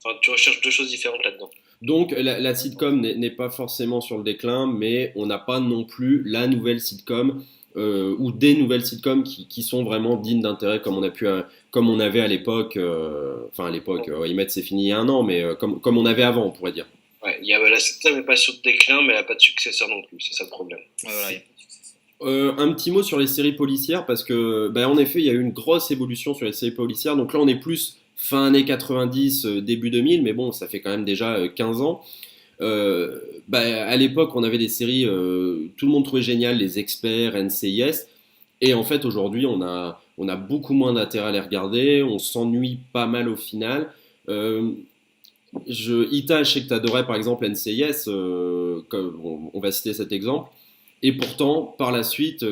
Enfin, tu recherches deux choses différentes là-dedans. Donc la sitcom n'est pas forcément sur le déclin, mais on n'a pas non plus la nouvelle sitcom ou des nouvelles sitcoms qui sont vraiment dignes d'intérêt comme on avait à l'époque. Enfin à l'époque, Met c'est fini il y a un an, mais comme on avait avant, on pourrait dire. Ouais, la sitcom n'est pas sur le déclin, mais elle n'a pas de successeur non plus. C'est ça le problème. Ouais, voilà, Un petit mot sur les séries policières parce que, bah, en effet, il y a eu une grosse évolution sur les séries policières. Donc là, on est plus fin années 90, début 2000, mais bon, ça fait quand même déjà 15 ans. Bah, à l'époque, on avait des séries, tout le monde trouvait génial, les experts, NCIS. Et en fait, aujourd'hui, on a beaucoup moins d'intérêt à les regarder, on s'ennuie pas mal au final. Euh, Ita, je sais que tu adorais par exemple NCIS, on va citer cet exemple, et pourtant, par la suite,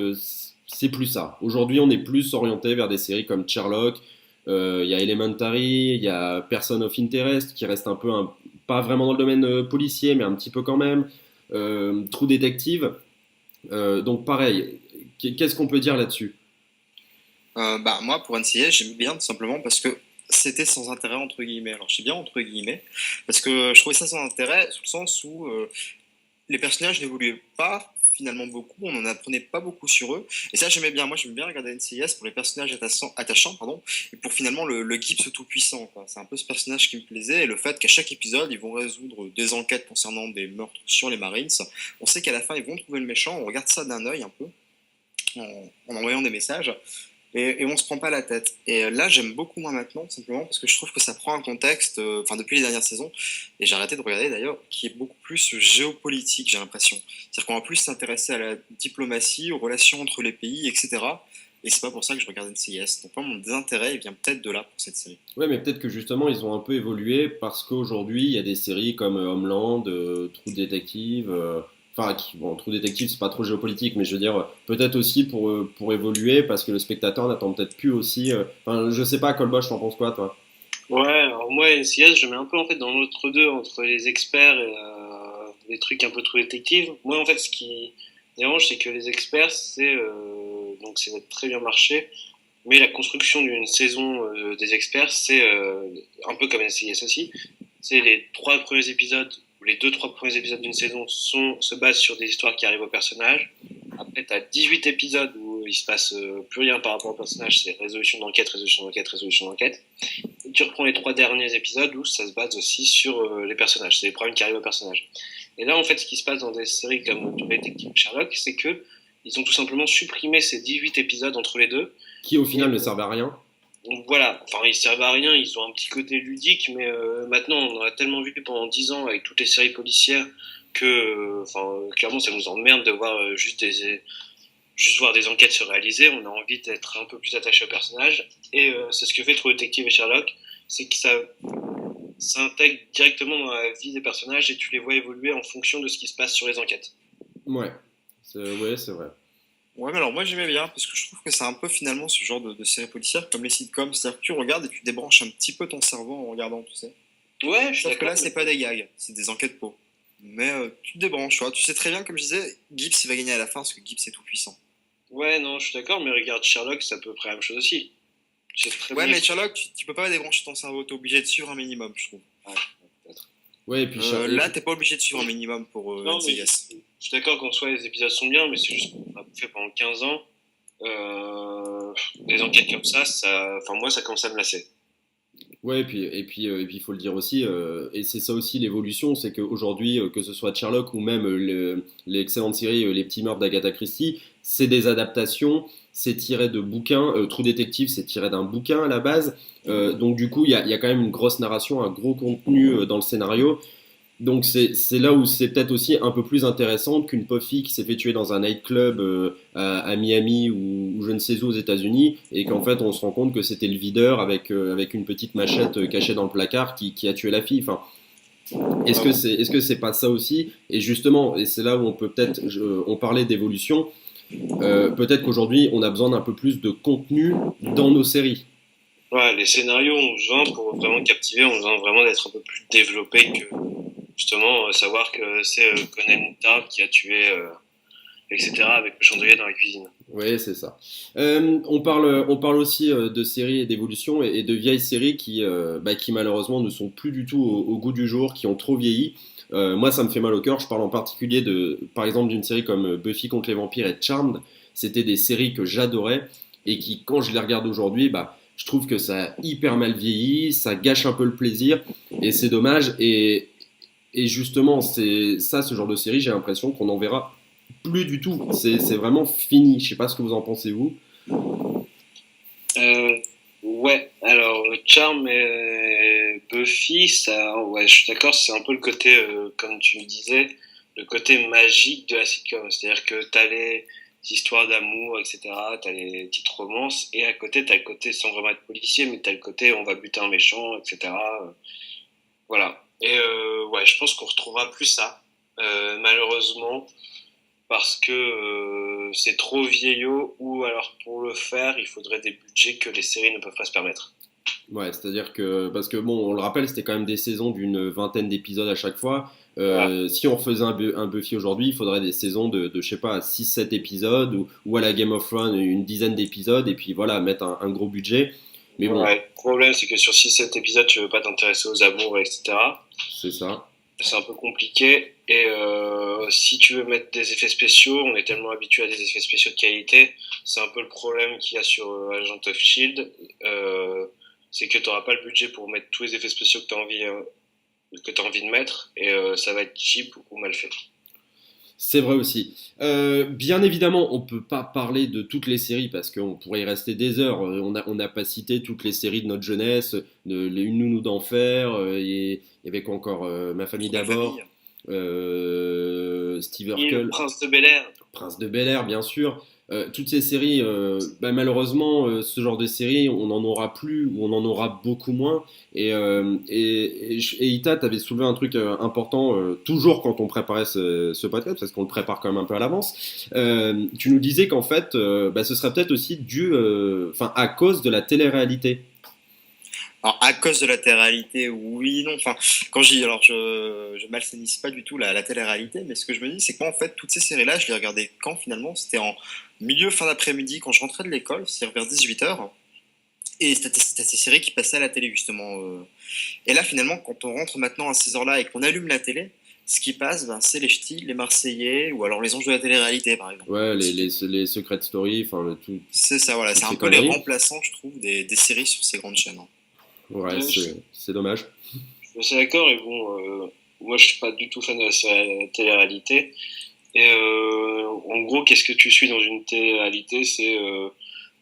c'est plus ça. Aujourd'hui, on est plus orienté vers des séries comme Sherlock, il y a Elementary, il y a Person of Interest, qui reste pas vraiment dans le domaine policier, mais un petit peu quand même, True Detective. Donc pareil, qu'est-ce qu'on peut dire là-dessus? Moi, pour NCIS, j'aime bien tout simplement parce que c'était sans intérêt, entre guillemets. Alors, je dis bien entre guillemets, parce que je trouvais ça sans intérêt, sous le sens où les personnages n'évoluaient pas finalement beaucoup, on n'en apprenait pas beaucoup sur eux. Et ça, j'aimais bien. Moi, j'aimais bien regarder NCIS pour les personnages attachants, pardon, et pour finalement le Gibbs tout-puissant, quoi. C'est un peu ce personnage qui me plaisait, et le fait qu'à chaque épisode, ils vont résoudre des enquêtes concernant des meurtres sur les Marines. On sait qu'à la fin, ils vont trouver le méchant, on regarde ça d'un œil un peu, en envoyant des messages. Et on se prend pas la tête. Et là, j'aime beaucoup moins maintenant, simplement parce que je trouve que ça prend un contexte, depuis les dernières saisons, et j'ai arrêté de regarder d'ailleurs, qui est beaucoup plus géopolitique, j'ai l'impression. C'est-à-dire qu'on va plus s'intéresser à la diplomatie, aux relations entre les pays, etc. Et c'est pas pour ça que je regarde NCIS. Donc moi, mon désintérêt, il vient peut-être de là pour cette série. Ouais, mais peut-être que justement, ils ont un peu évolué parce qu'aujourd'hui, il y a des séries comme Homeland, True Detective. Bon, True Detective, c'est pas trop géopolitique, mais je veux dire, peut-être aussi pour évoluer parce que le spectateur n'attend peut-être plus aussi. Enfin, je sais pas, Colbosch, t'en penses quoi, toi? Ouais, alors moi, NCIS, je mets un peu en fait dans l'entre-deux entre les experts et les trucs un peu trop détectives. Moi, en fait, ce qui dérange, c'est que les experts, donc c'est très bien marché, mais la construction d'une saison des experts, c'est un peu comme NCIS aussi. C'est les trois premiers épisodes, ou les deux, trois premiers épisodes d'une saison se basent sur des histoires qui arrivent aux personnages. Après, tu as 18 épisodes où il se passe plus rien par rapport au personnage, c'est résolution d'enquête, résolution d'enquête, résolution d'enquête. Et tu reprends les trois derniers épisodes où ça se base aussi sur les personnages, c'est les problèmes qui arrivent aux personnages. Et là, en fait, ce qui se passe dans des séries comme Detective Sherlock, c'est que ils ont tout simplement supprimé ces 18 épisodes entre les deux. Qui au Et final ne servent à rien. donc voilà, enfin ils servent à rien, ils ont un petit côté ludique, mais maintenant on en a tellement vu pendant 10 ans avec toutes les séries policières que, clairement ça nous emmerde de voir juste voir des enquêtes se réaliser. On a envie d'être un peu plus attaché au personnage, et c'est ce que fait True Detective et Sherlock, c'est que ça intègre directement dans la vie des personnages et tu les vois évoluer en fonction de ce qui se passe sur les enquêtes. Ouais, ouais, c'est vrai. Ouais, mais alors moi j'aimais bien parce que je trouve que c'est un peu finalement ce genre de série policière comme les sitcoms, c'est-à-dire que tu regardes et tu débranches un petit peu ton cerveau en regardant, tu sais. Ouais, je suis Sauf que d'accord. là, c'est pas des gags, c'est des enquêtes po. Mais tu te débranches, tu vois. Tu sais très bien, comme je disais, Gibbs il va gagner à la fin parce que Gibbs est tout puissant. Ouais, non, je suis d'accord, mais regarde Sherlock, c'est à peu près la même chose aussi. Tu sais très Ouais, bien. mais Sherlock, tu peux pas débrancher ton cerveau, t'es obligé de suivre un minimum, je trouve. Ouais, peut-être. Ouais, et puis, Là, t'es pas obligé de suivre un minimum pour Non, mais NCIS. je suis d'accord qu'en soi les épisodes sont bien, mais c'est juste qu'on a fait pendant 15 ans. Des enquêtes comme ça, enfin moi ça commence à me lasser. ouais, et puis, il faut le dire aussi, et c'est ça aussi l'évolution, c'est qu'aujourd'hui, que ce soit Sherlock ou même l'excellente série Les Petits Meurtres d'Agatha Christie, c'est des adaptations, c'est tiré de bouquins. True Detective, c'est tiré d'un bouquin à la base. Donc du coup, il y a quand même une grosse narration, un gros contenu dans le scénario. Donc c'est là où c'est peut-être aussi un peu plus intéressant qu'une pauvre fille qui s'est fait tuer dans un nightclub à Miami ou je ne sais où aux États-Unis et qu'en fait on se rend compte que c'était le videur avec une petite machette cachée dans le placard qui a tué la fille. Enfin, est-ce que c'est pas ça aussi? Et justement, et c'est là où on peut on parlait d'évolution. Peut-être qu'aujourd'hui on a besoin d'un peu plus de contenu dans nos séries. Ouais, les scénarios ont besoin, pour vraiment captiver, ont besoin vraiment d'être un peu plus développés que justement savoir que c'est Conan Tard qui a tué, etc. avec le chandelier dans la cuisine. Oui, c'est ça. On parle aussi de séries et d'évolution et de vieilles séries qui malheureusement ne sont plus du tout au goût du jour, qui ont trop vieilli. Moi, ça me fait mal au cœur. Je parle en particulier par exemple, d'une série comme Buffy contre les vampires et Charmed. C'était des séries que j'adorais et qui, quand je les regarde aujourd'hui, je trouve que ça a hyper mal vieilli, ça gâche un peu le plaisir et c'est dommage. Et justement, c'est ça, ce genre de série, j'ai l'impression qu'on en verra plus du tout. C'est vraiment fini. Je sais pas ce que vous en pensez, vous. Ouais, alors Charm et Buffy, ça, ouais, je suis d'accord, c'est un peu le côté, comme tu me disais, le côté magique de la sitcom. C'est-à-dire que t'as histoires d'amour, etc. T'as les petites romances, et à côté, t'as le côté sans vraiment être policier, mais t'as le côté on va buter un méchant, etc. Voilà. Et ouais, je pense qu'on retrouvera plus ça, malheureusement, parce que c'est trop vieillot, ou alors pour le faire, il faudrait des budgets que les séries ne peuvent pas se permettre. Ouais, c'est-à-dire que, parce que bon, on le rappelle, c'était quand même des saisons d'une vingtaine d'épisodes à chaque fois. Voilà. Si on refaisait un Buffy aujourd'hui, il faudrait des saisons de je sais pas, 6-7 épisodes, ou à la Game of Thrones, une dizaine d'épisodes, et puis voilà, mettre un gros budget. Mais bon, Ouais, le problème, c'est que sur 6-7 épisodes, tu veux pas t'intéresser aux amours, etc. c'est ça. C'est un peu compliqué. Et si tu veux mettre des effets spéciaux, on est tellement habitué à des effets spéciaux de qualité. C'est un peu le problème qu'il y a sur Agent of Shield. C'est que tu n'auras pas le budget pour mettre tous les effets spéciaux que tu as envie de mettre. Et ça va être cheap ou mal fait. C'est vrai aussi. Bien évidemment, on peut pas parler de toutes les séries parce qu'on pourrait y rester des heures. On n'a pas cité toutes les séries de notre jeunesse, les Une Nounou d'Enfer, il y avait quoi encore Ma famille Sur la d'abord, famille. Steve Et le Urkel, Prince de Bel-Air. Prince de Bel-Air, bien sûr. Toutes ces séries, bah, malheureusement, ce genre de séries, on n'en aura plus ou on en aura beaucoup moins. Et Ita, tu avais soulevé un truc important, toujours quand on préparait ce podcast, parce qu'on le prépare quand même un peu à l'avance. Tu nous disais qu'en fait, bah, ce serait peut-être aussi dû, enfin, à cause de la télé-réalité. Alors, à cause de la télé-réalité, oui, non. Enfin, quand j'y, alors je malsainisse pas du tout la télé-réalité, mais ce que je me dis, c'est que moi, en fait, toutes ces séries-là, je les regardais quand finalement? C'était en milieu, fin d'après-midi, quand je rentrais de l'école, c'est vers 18h. Et c'était ces séries qui passaient à la télé, justement. Et là, finalement, quand on rentre maintenant à ces heures-là et qu'on allume la télé, ce qui passe, ben, c'est les ch'tis, les Marseillais, ou alors les anges de la télé-réalité, par exemple. Ouais, les Secret Story, enfin, tout, C'est ça, voilà. toutes C'est un ces peu les conneries. remplaçants, je trouve, des séries sur ces grandes chaînes, hein. Ouais, Ouais, c'est dommage. je suis assez d'accord. Et bon, moi, je suis pas du tout fan de la télé-réalité. Et en gros, qu'est-ce que tu suis dans une télé-réalité?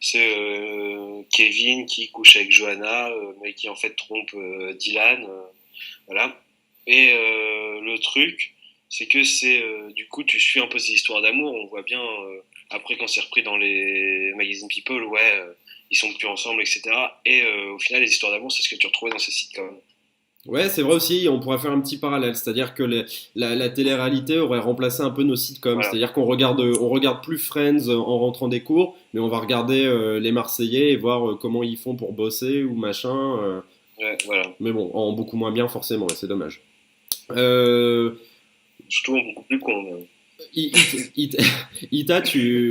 C'est Kevin qui couche avec Johanna, mais qui en fait trompe Dylan. Voilà. Et le truc, c'est que du coup, tu suis un peu ces histoires d'amour. On voit bien, après, quand c'est repris dans les magazines People, ouais, ils sont plus ensemble, etc. Et au final, les histoires d'amour, c'est ce que tu retrouvais dans ces sitcoms. Ouais, c'est vrai aussi, on pourrait faire un petit parallèle, c'est-à-dire que la télé-réalité aurait remplacé un peu nos sitcoms, Voilà. c'est-à-dire on regarde plus Friends en rentrant des cours, mais on va regarder les Marseillais et voir comment ils font pour bosser ou machin, Ouais, voilà. mais bon, en beaucoup moins bien forcément, et c'est dommage. Euh, Surtout en beaucoup plus con, même. It- Ita,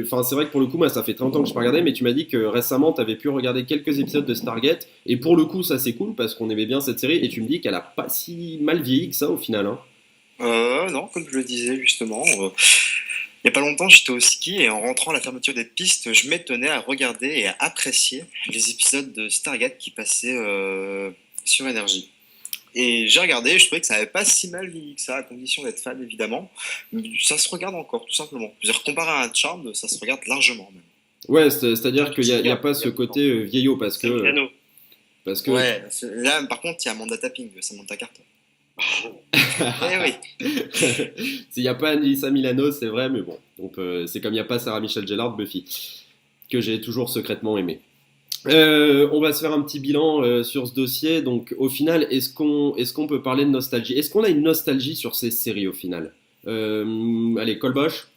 enfin, c'est vrai que pour le coup, moi, ça fait 30 ans que je pas regardé, mais tu m'as dit que récemment, tu avais pu regarder quelques épisodes de Stargate, et pour le coup, ça c'est cool parce qu'on aimait bien cette série, et tu me dis qu'elle a pas si mal vieilli que ça au final, hein. Non, comme je le disais justement, il n'y a pas longtemps j'étais au ski et en rentrant à la fermeture des pistes, je m'étonnais à regarder et à apprécier les épisodes de Stargate qui passaient sur Énergie. Et j'ai regardé, je trouvais que ça n'avait pas si mal vieilli que ça, à condition d'être fan évidemment. Mais ça se regarde encore, tout simplement. Je veux dire, comparé à un Charmed, ça se regarde largement même. Ouais, c'est-à-dire qu'il Tout n'y s'y a, il y a regarde, pas ce côté vieillot c'est le piano. parce que Ouais, là par contre il y a Amanda Tapping, Samantha Carter. Eh oui. il n'y a pas Alyssa Milano, c'est vrai, mais bon, c'est comme il n'y a pas Sarah Michelle Gellar de Buffy, que j'ai toujours secrètement aimé. On va se faire un petit bilan sur ce dossier. Donc, au final, est-ce qu'on peut parler de nostalgie? Est-ce qu'on a une nostalgie sur ces séries au final? Allez, Colboche.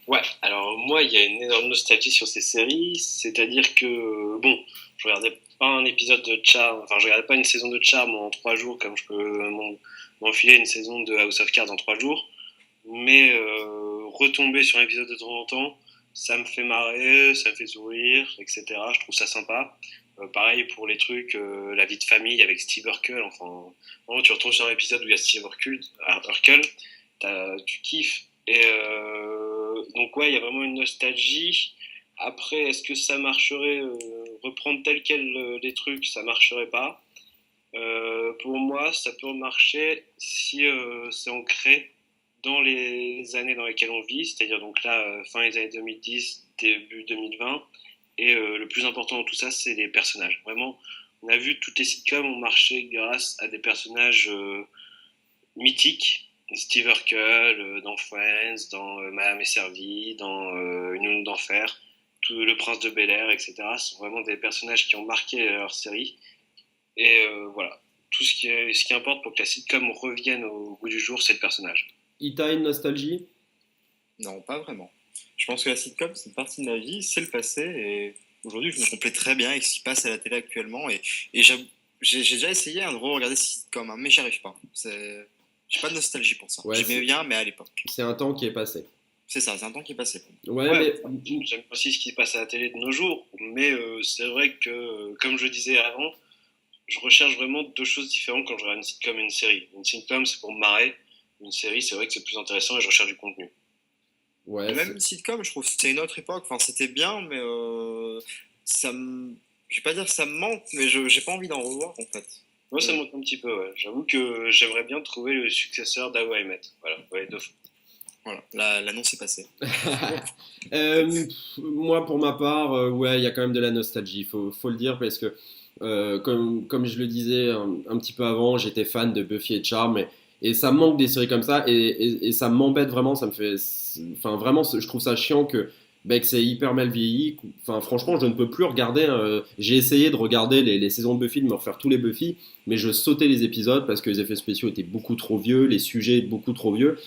Ouais, alors moi, il y a une énorme nostalgie sur ces séries, c'est-à-dire que, bon, je regardais pas un épisode de Charm, enfin, je regardais pas une saison de Charm en 3 jours comme je peux m'enfiler une saison de House of Cards en 3 jours, mais retomber sur un épisode de temps en temps, ça me fait marrer, ça me fait sourire, etc. Je trouve ça sympa. Pareil pour les trucs, la vie de famille avec Steve Urkel, enfin, vraiment, tu retombes sur un épisode où il y a Steve Urkel, tu kiffes. Et donc ouais, il y a vraiment une nostalgie. Après, est-ce que ça marcherait reprendre tel quel les trucs, ça marcherait pas. Pour moi, ça peut marcher si c'est ancré dans les années dans lesquelles on vit, c'est-à-dire donc là, fin des années 2010, début 2020. Et le plus important dans tout ça, c'est les personnages. Vraiment, on a vu toutes les sitcoms ont marché grâce à des personnages mythiques Steve Urkel dans Friends, dans Madame est servie, dans Une Nounou d'enfer, tout le Prince de Bel-Air, etc. Ce sont vraiment des personnages qui ont marqué leur série. Et voilà, tout ce qui importe pour que la sitcom revienne au goût du jour, c'est le personnage. Ita, une nostalgie? Non, pas vraiment. Je pense que la sitcom, c'est une partie de ma vie, c'est le passé, et aujourd'hui, je me complais très bien avec ce qui passe à la télé actuellement, et j'ai déjà essayé de regarder sitcom, hein, mais j'y arrive pas. J'ai pas de nostalgie pour ça. Ouais, J'aimais bien, mais à l'époque. c'est un temps qui est passé. C'est ça, c'est un temps qui est passé. Ouais, Ouais, mais j'aime aussi ce qui passe à la télé de nos jours, mais c'est vrai que, comme je disais avant, je recherche vraiment deux choses différentes quand je regarde une sitcom et une série. Une sitcom, c'est pour me marrer. Une série, c'est vrai que c'est plus intéressant et je recherche du contenu. ouais, Même une sitcom, je trouve que c'était une autre époque. Enfin, c'était bien, mais je vais pas dire que ça me manque, mais j'ai pas envie d'en revoir en fait. Moi, ça me manque un petit peu, ouais. J'avoue que j'aimerais bien trouver le successeur d'How I Met. Voilà, ouais, deux fois. Voilà, l'annonce est passée. Moi, pour ma part, ouais, il y a quand même de la nostalgie, faut le dire, parce que, comme je le disais un petit peu avant, j'étais fan de Buffy et Charm, et ça me manque des séries comme ça, et ça m'embête vraiment, ça me fait. Enfin, vraiment, je trouve ça chiant que c'est hyper mal vieilli. Enfin, franchement, je ne peux plus regarder. J'ai essayé de regarder les saisons de Buffy, de me refaire tous les Buffy, mais je sautais les épisodes parce que les effets spéciaux étaient beaucoup trop vieux, les sujets beaucoup trop vieux.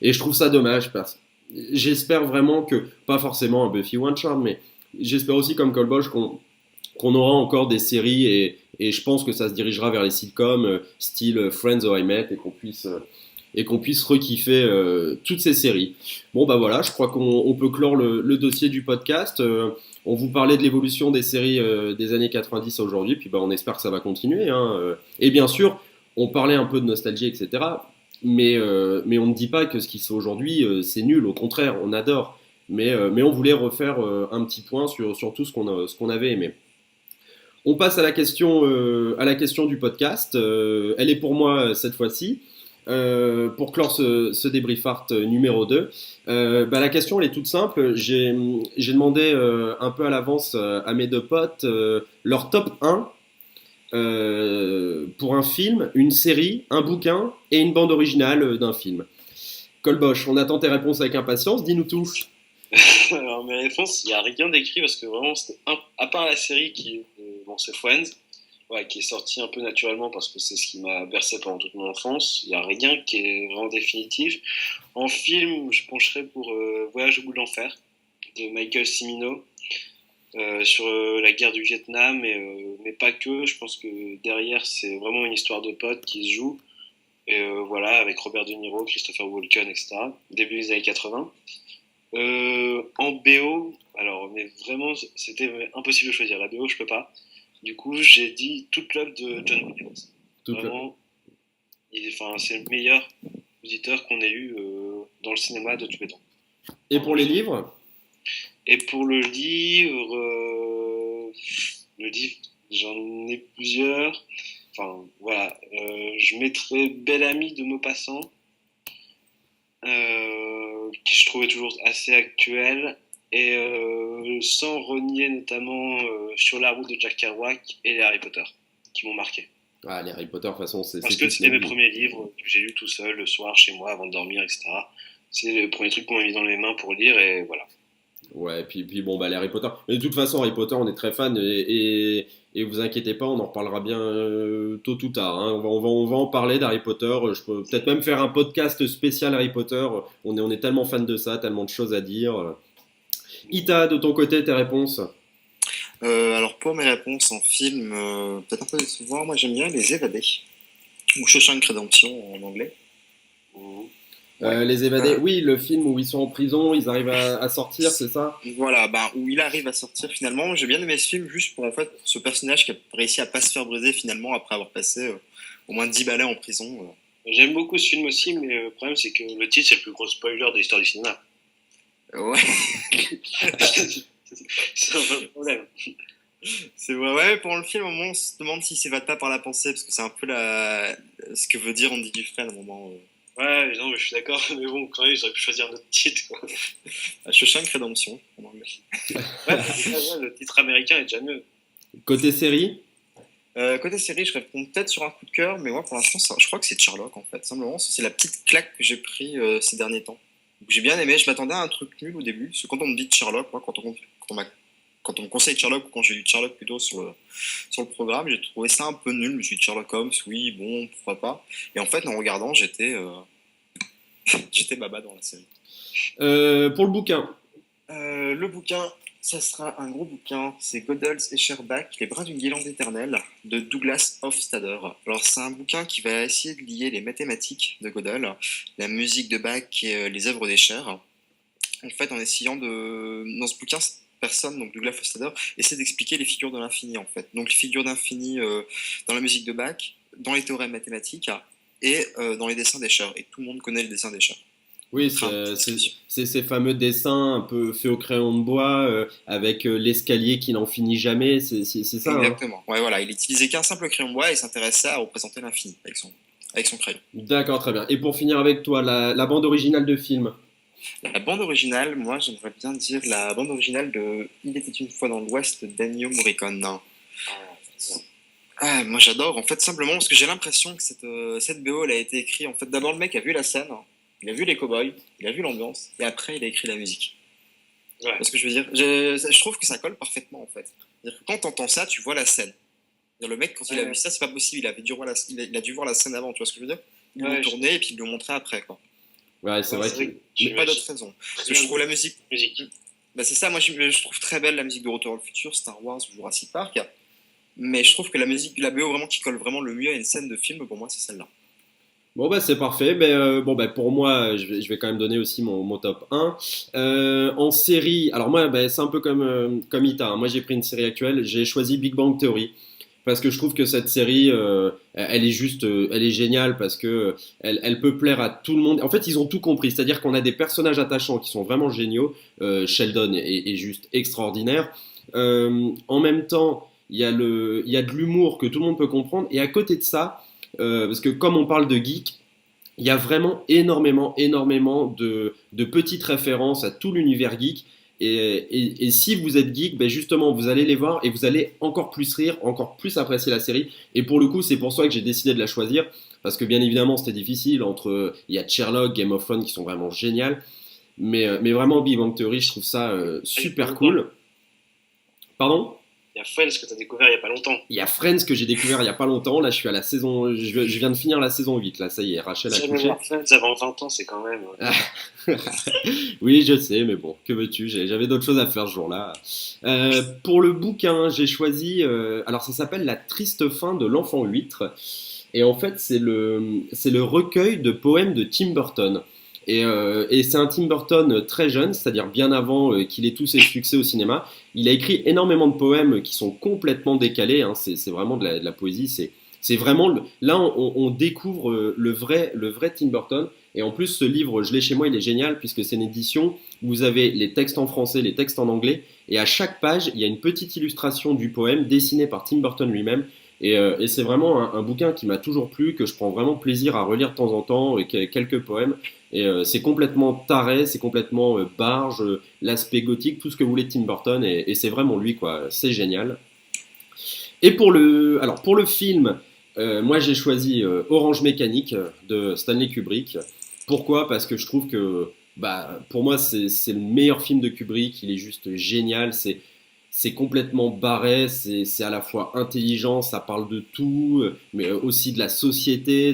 Et je trouve ça dommage parce j'espère vraiment que, pas forcément un Buffy One Charm, mais j'espère aussi comme Colboche qu'on aura encore des séries et je pense que ça se dirigera vers les sitcoms style Friends or I Met et qu'on puisse rekiffer toutes ces séries. Bon bah voilà, je crois qu'on peut clore le dossier du podcast. On vous parlait de l'évolution des séries des années 90 à aujourd'hui, puis bah on espère que ça va continuer. Hein. Et bien sûr, on parlait un peu de nostalgie, etc. Mais on ne dit pas que ce qui se fait aujourd'hui, c'est nul. Au contraire, on adore. Mais on voulait refaire un petit point sur tout ce qu'on avait aimé. On passe à la question du podcast. Elle est pour moi cette fois-ci. Pour clore ce débrief art numéro 2, la question elle est toute simple. J'ai demandé un peu à l'avance à mes deux potes leur top 1 pour un film, une série, un bouquin et une bande originale d'un film. Colboche, on attend tes réponses avec impatience, dis-nous tout. Alors, mes réponses, il n'y a rien d'écrit parce que vraiment, à part la série bon, c'est Friends, ouais, qui est sortie un peu naturellement parce que c'est ce qui m'a bercé pendant toute mon enfance. Il n'y a rien qui est vraiment définitif. En film, je pencherais pour Voyage au bout de l'enfer de Michael Cimino sur la guerre du Vietnam, mais pas que. Je pense que derrière, c'est vraiment une histoire de potes qui se joue. Et voilà, avec Robert De Niro, Christopher Walken, etc. Début des années 80. En BO, alors, mais vraiment, c'était impossible de choisir. La BO, je peux pas. Du coup, j'ai dit toute l'œuvre de John Williams. Vraiment, c'est le meilleur auditeur qu'on ait eu dans le cinéma de tous les temps. Et pour les livres? Et pour le livre, j'en ai plusieurs. Enfin, voilà. Je mettrais Belle Amie de Maupassant, qui je trouvais toujours assez actuel. Et sans renier notamment Sur la route de Jack Kerouac et les Harry Potter, qui m'ont marqué. Ah, les Harry Potter, de toute façon, c'est. Parce que c'était mes premiers livres que j'ai lus tout seul le soir chez moi avant de dormir, etc. C'est le premier truc qu'on m'a mis dans les mains pour lire et voilà. Ouais, puis bon, les Harry Potter. Mais de toute façon, Harry Potter, on est très fan et vous inquiétez pas, on en reparlera bien tôt ou tard. Hein. On va en parler d'Harry Potter. Je peux peut-être même faire un podcast spécial Harry Potter. On est tellement fan de ça, tellement de choses à dire. Ita, de ton côté, tes réponses? Alors pour mes réponses en film, peut-être un peu décevoir, moi j'aime bien Les Évadés, ou Shawshank Redemption en anglais. Les Évadés, oui, le film où ils sont en prison, ils arrivent à sortir, c'est ça? Voilà, où il arrive à sortir finalement. J'ai bien aimé ce film juste pour en fait ce personnage qui a réussi à pas se faire briser finalement après avoir passé au moins 10 balais en prison. J'aime beaucoup ce film aussi, mais le problème c'est que le titre c'est le plus gros spoiler de l'histoire du cinéma. Ouais. C'est un peu le problème. C'est vrai, ouais, pendant le film, au moment, on se demande s'il s'évade pas par la pensée, parce que c'est un peu ce que veut dire Andy Dufresne à un moment. Ouais, non, mais je suis d'accord, mais bon, quand même, j'aurais pu choisir un autre titre, quoi. Shawshank Redemption, en anglais. Ouais, le titre américain est déjà mieux. Côté série? Côté série, je réponds peut-être sur un coup de cœur, mais moi pour l'instant, je crois que c'est Sherlock en fait. Simplement, c'est la petite claque que j'ai pris ces derniers temps. Donc, j'ai bien aimé, je m'attendais à un truc nul au début, parce que quand on me dit de Sherlock, moi, quand on me conseille Sherlock, ou quand j'ai lu Sherlock plutôt sur le programme, j'ai trouvé ça un peu nul. Je me suis dit Sherlock Holmes, oui, bon, pourquoi pas. Et en fait, en regardant, j'étais baba dans la série. Pour le bouquin. Le bouquin, ça sera un gros bouquin. C'est Gödels et Scherbach, Les bras d'une guirlande éternelle, de Douglas Hofstadter. Alors, c'est un bouquin qui va essayer de lier les mathématiques de Gödel, la musique de Bach et les œuvres d'Escher. En fait, en essayant de. Dans ce bouquin, personne, donc Douglas Hofstadter, essaie d'expliquer les figures de l'infini, en fait. Donc, les figures d'infini dans la musique de Bach, dans les théorèmes mathématiques et dans les dessins d'Escher. Et tout le monde connaît le dessin d'Escher. Oui, c'est ces fameux dessins un peu faits au crayon de bois avec l'escalier qui n'en finit jamais, c'est ça. Exactement. Ouais, voilà, il utilisait qu'un simple crayon de bois et s'intéressait à représenter l'infini avec son crayon. D'accord, très bien. Et pour finir avec toi, la bande originale de film. La bande originale, moi j'aimerais bien dire la bande originale de Il était une fois dans l'Ouest d'Ennio Morricone. Ah, moi j'adore, en fait, simplement parce que j'ai l'impression que cette BO elle a été écrite. En fait, d'abord le mec a vu la scène, il a vu les cow-boys, il a vu l'ambiance, et après il a écrit la musique. Ouais. Parce que je veux dire, je trouve que ça colle parfaitement en fait. C'est-à-dire que quand t'entends ça, tu vois la scène. Le mec, quand il a vu ça, c'est pas possible, il a dû voir la scène avant, tu vois ce que je veux dire? Ils l'ont tourné et puis ils l'ont montré après, quoi. Ouais, c'est vrai que. Mais pas d'autre raison. Parce que je trouve la musique. Bah, c'est ça, moi je trouve très belle la musique de Retour vers le futur, Star Wars ou Jurassic Park. Mais je trouve que la musique, la BO vraiment qui colle vraiment le mieux à une scène de film, pour moi, c'est celle-là. Bon bah c'est parfait, bon bah pour moi je vais quand même donner aussi mon top 1. En série, alors moi bah, c'est un peu comme Ita, hein. Moi j'ai pris une série actuelle, j'ai choisi Big Bang Theory parce que je trouve que cette série elle est juste elle est géniale parce que elle peut plaire à tout le monde. En fait ils ont tout compris, c'est-à-dire qu'on a des personnages attachants qui sont vraiment géniaux. Sheldon est juste extraordinaire. En même temps il y a de l'humour que tout le monde peut comprendre et à côté de ça parce que comme on parle de geek, il y a vraiment énormément de petites références à tout l'univers geek. Et si vous êtes geek, ben justement, vous allez les voir et vous allez encore plus rire, encore plus apprécier la série. Et pour le coup, c'est pour ça que j'ai décidé de la choisir. Parce que bien évidemment, c'était difficile. Il y a Sherlock, Game of Thrones qui sont vraiment géniales. Mais vraiment, Big Bang Theory, je trouve ça super cool. Pardon ? Il y a Friends que tu as découvert il n'y a pas longtemps. Il y a Friends que j'ai découvert il n'y a pas longtemps. Là, je suis à la saison. Je viens de finir la saison 8. Là, ça y est, Rachel a couché. Friends avant 20 ans, c'est quand même. Oui, je sais, mais bon, que veux-tu? J'avais d'autres choses à faire ce jour-là. Pour le bouquin, j'ai choisi. Alors, ça s'appelle La triste fin de l'enfant huître. Et en fait, c'est le recueil de poèmes de Tim Burton. Et c'est un Tim Burton très jeune, c'est-à-dire bien avant qu'il ait tous ses succès au cinéma. Il a écrit énormément de poèmes qui sont complètement décalés, hein. C'est vraiment de la poésie. C'est vraiment là on découvre le vrai Tim Burton. Et en plus, ce livre, je l'ai chez moi, il est génial puisque c'est une édition où vous avez les textes en français, les textes en anglais, et à chaque page, il y a une petite illustration du poème dessinée par Tim Burton lui-même. Et c'est vraiment un bouquin qui m'a toujours plu, que je prends vraiment plaisir à relire de temps en temps, et quelques poèmes. Et c'est complètement taré, c'est complètement barge, l'aspect gothique, tout ce que voulait Tim Burton, et c'est vraiment lui, quoi. C'est génial. Et pour le film, moi j'ai choisi Orange Mécanique de Stanley Kubrick. Pourquoi? Parce que je trouve que, pour moi, c'est le meilleur film de Kubrick. Il est juste génial. C'est complètement barré, c'est à la fois intelligent, ça parle de tout, mais aussi de la société.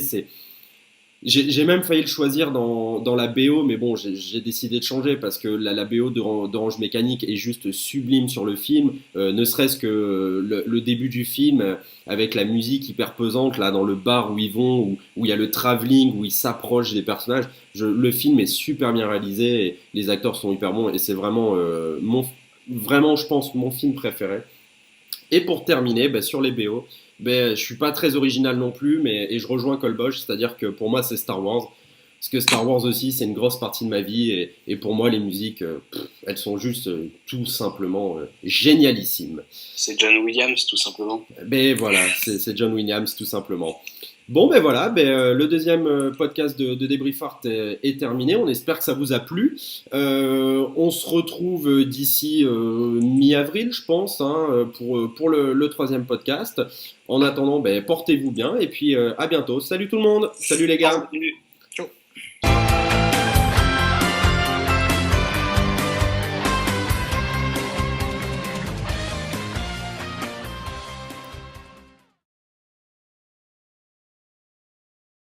J'ai même failli le choisir dans la BO, mais bon, j'ai décidé de changer parce que la BO d'Orange Mécanique est juste sublime sur le film, ne serait-ce que le début du film avec la musique hyper pesante là dans le bar où ils vont, où il y a le travelling, où ils s'approchent des personnages. Le film est super bien réalisé, et les acteurs sont hyper bons et c'est vraiment vraiment, je pense, mon film préféré. Et pour terminer, sur les BO, je suis pas très original non plus, et je rejoins Colboche, c'est-à-dire que pour moi c'est Star Wars. parce que Star Wars aussi, c'est une grosse partie de ma vie, et pour moi, les musiques, elles sont juste tout simplement génialissimes. C'est John Williams, tout simplement. Ben voilà, c'est John Williams, tout simplement. Bon, ben voilà, le deuxième podcast de Débrief Art est terminé. On espère que ça vous a plu. On se retrouve d'ici mi-avril, je pense, hein, pour le troisième podcast. En attendant, ben, portez-vous bien et puis à bientôt. Salut tout le monde. Salut les gars. Salut.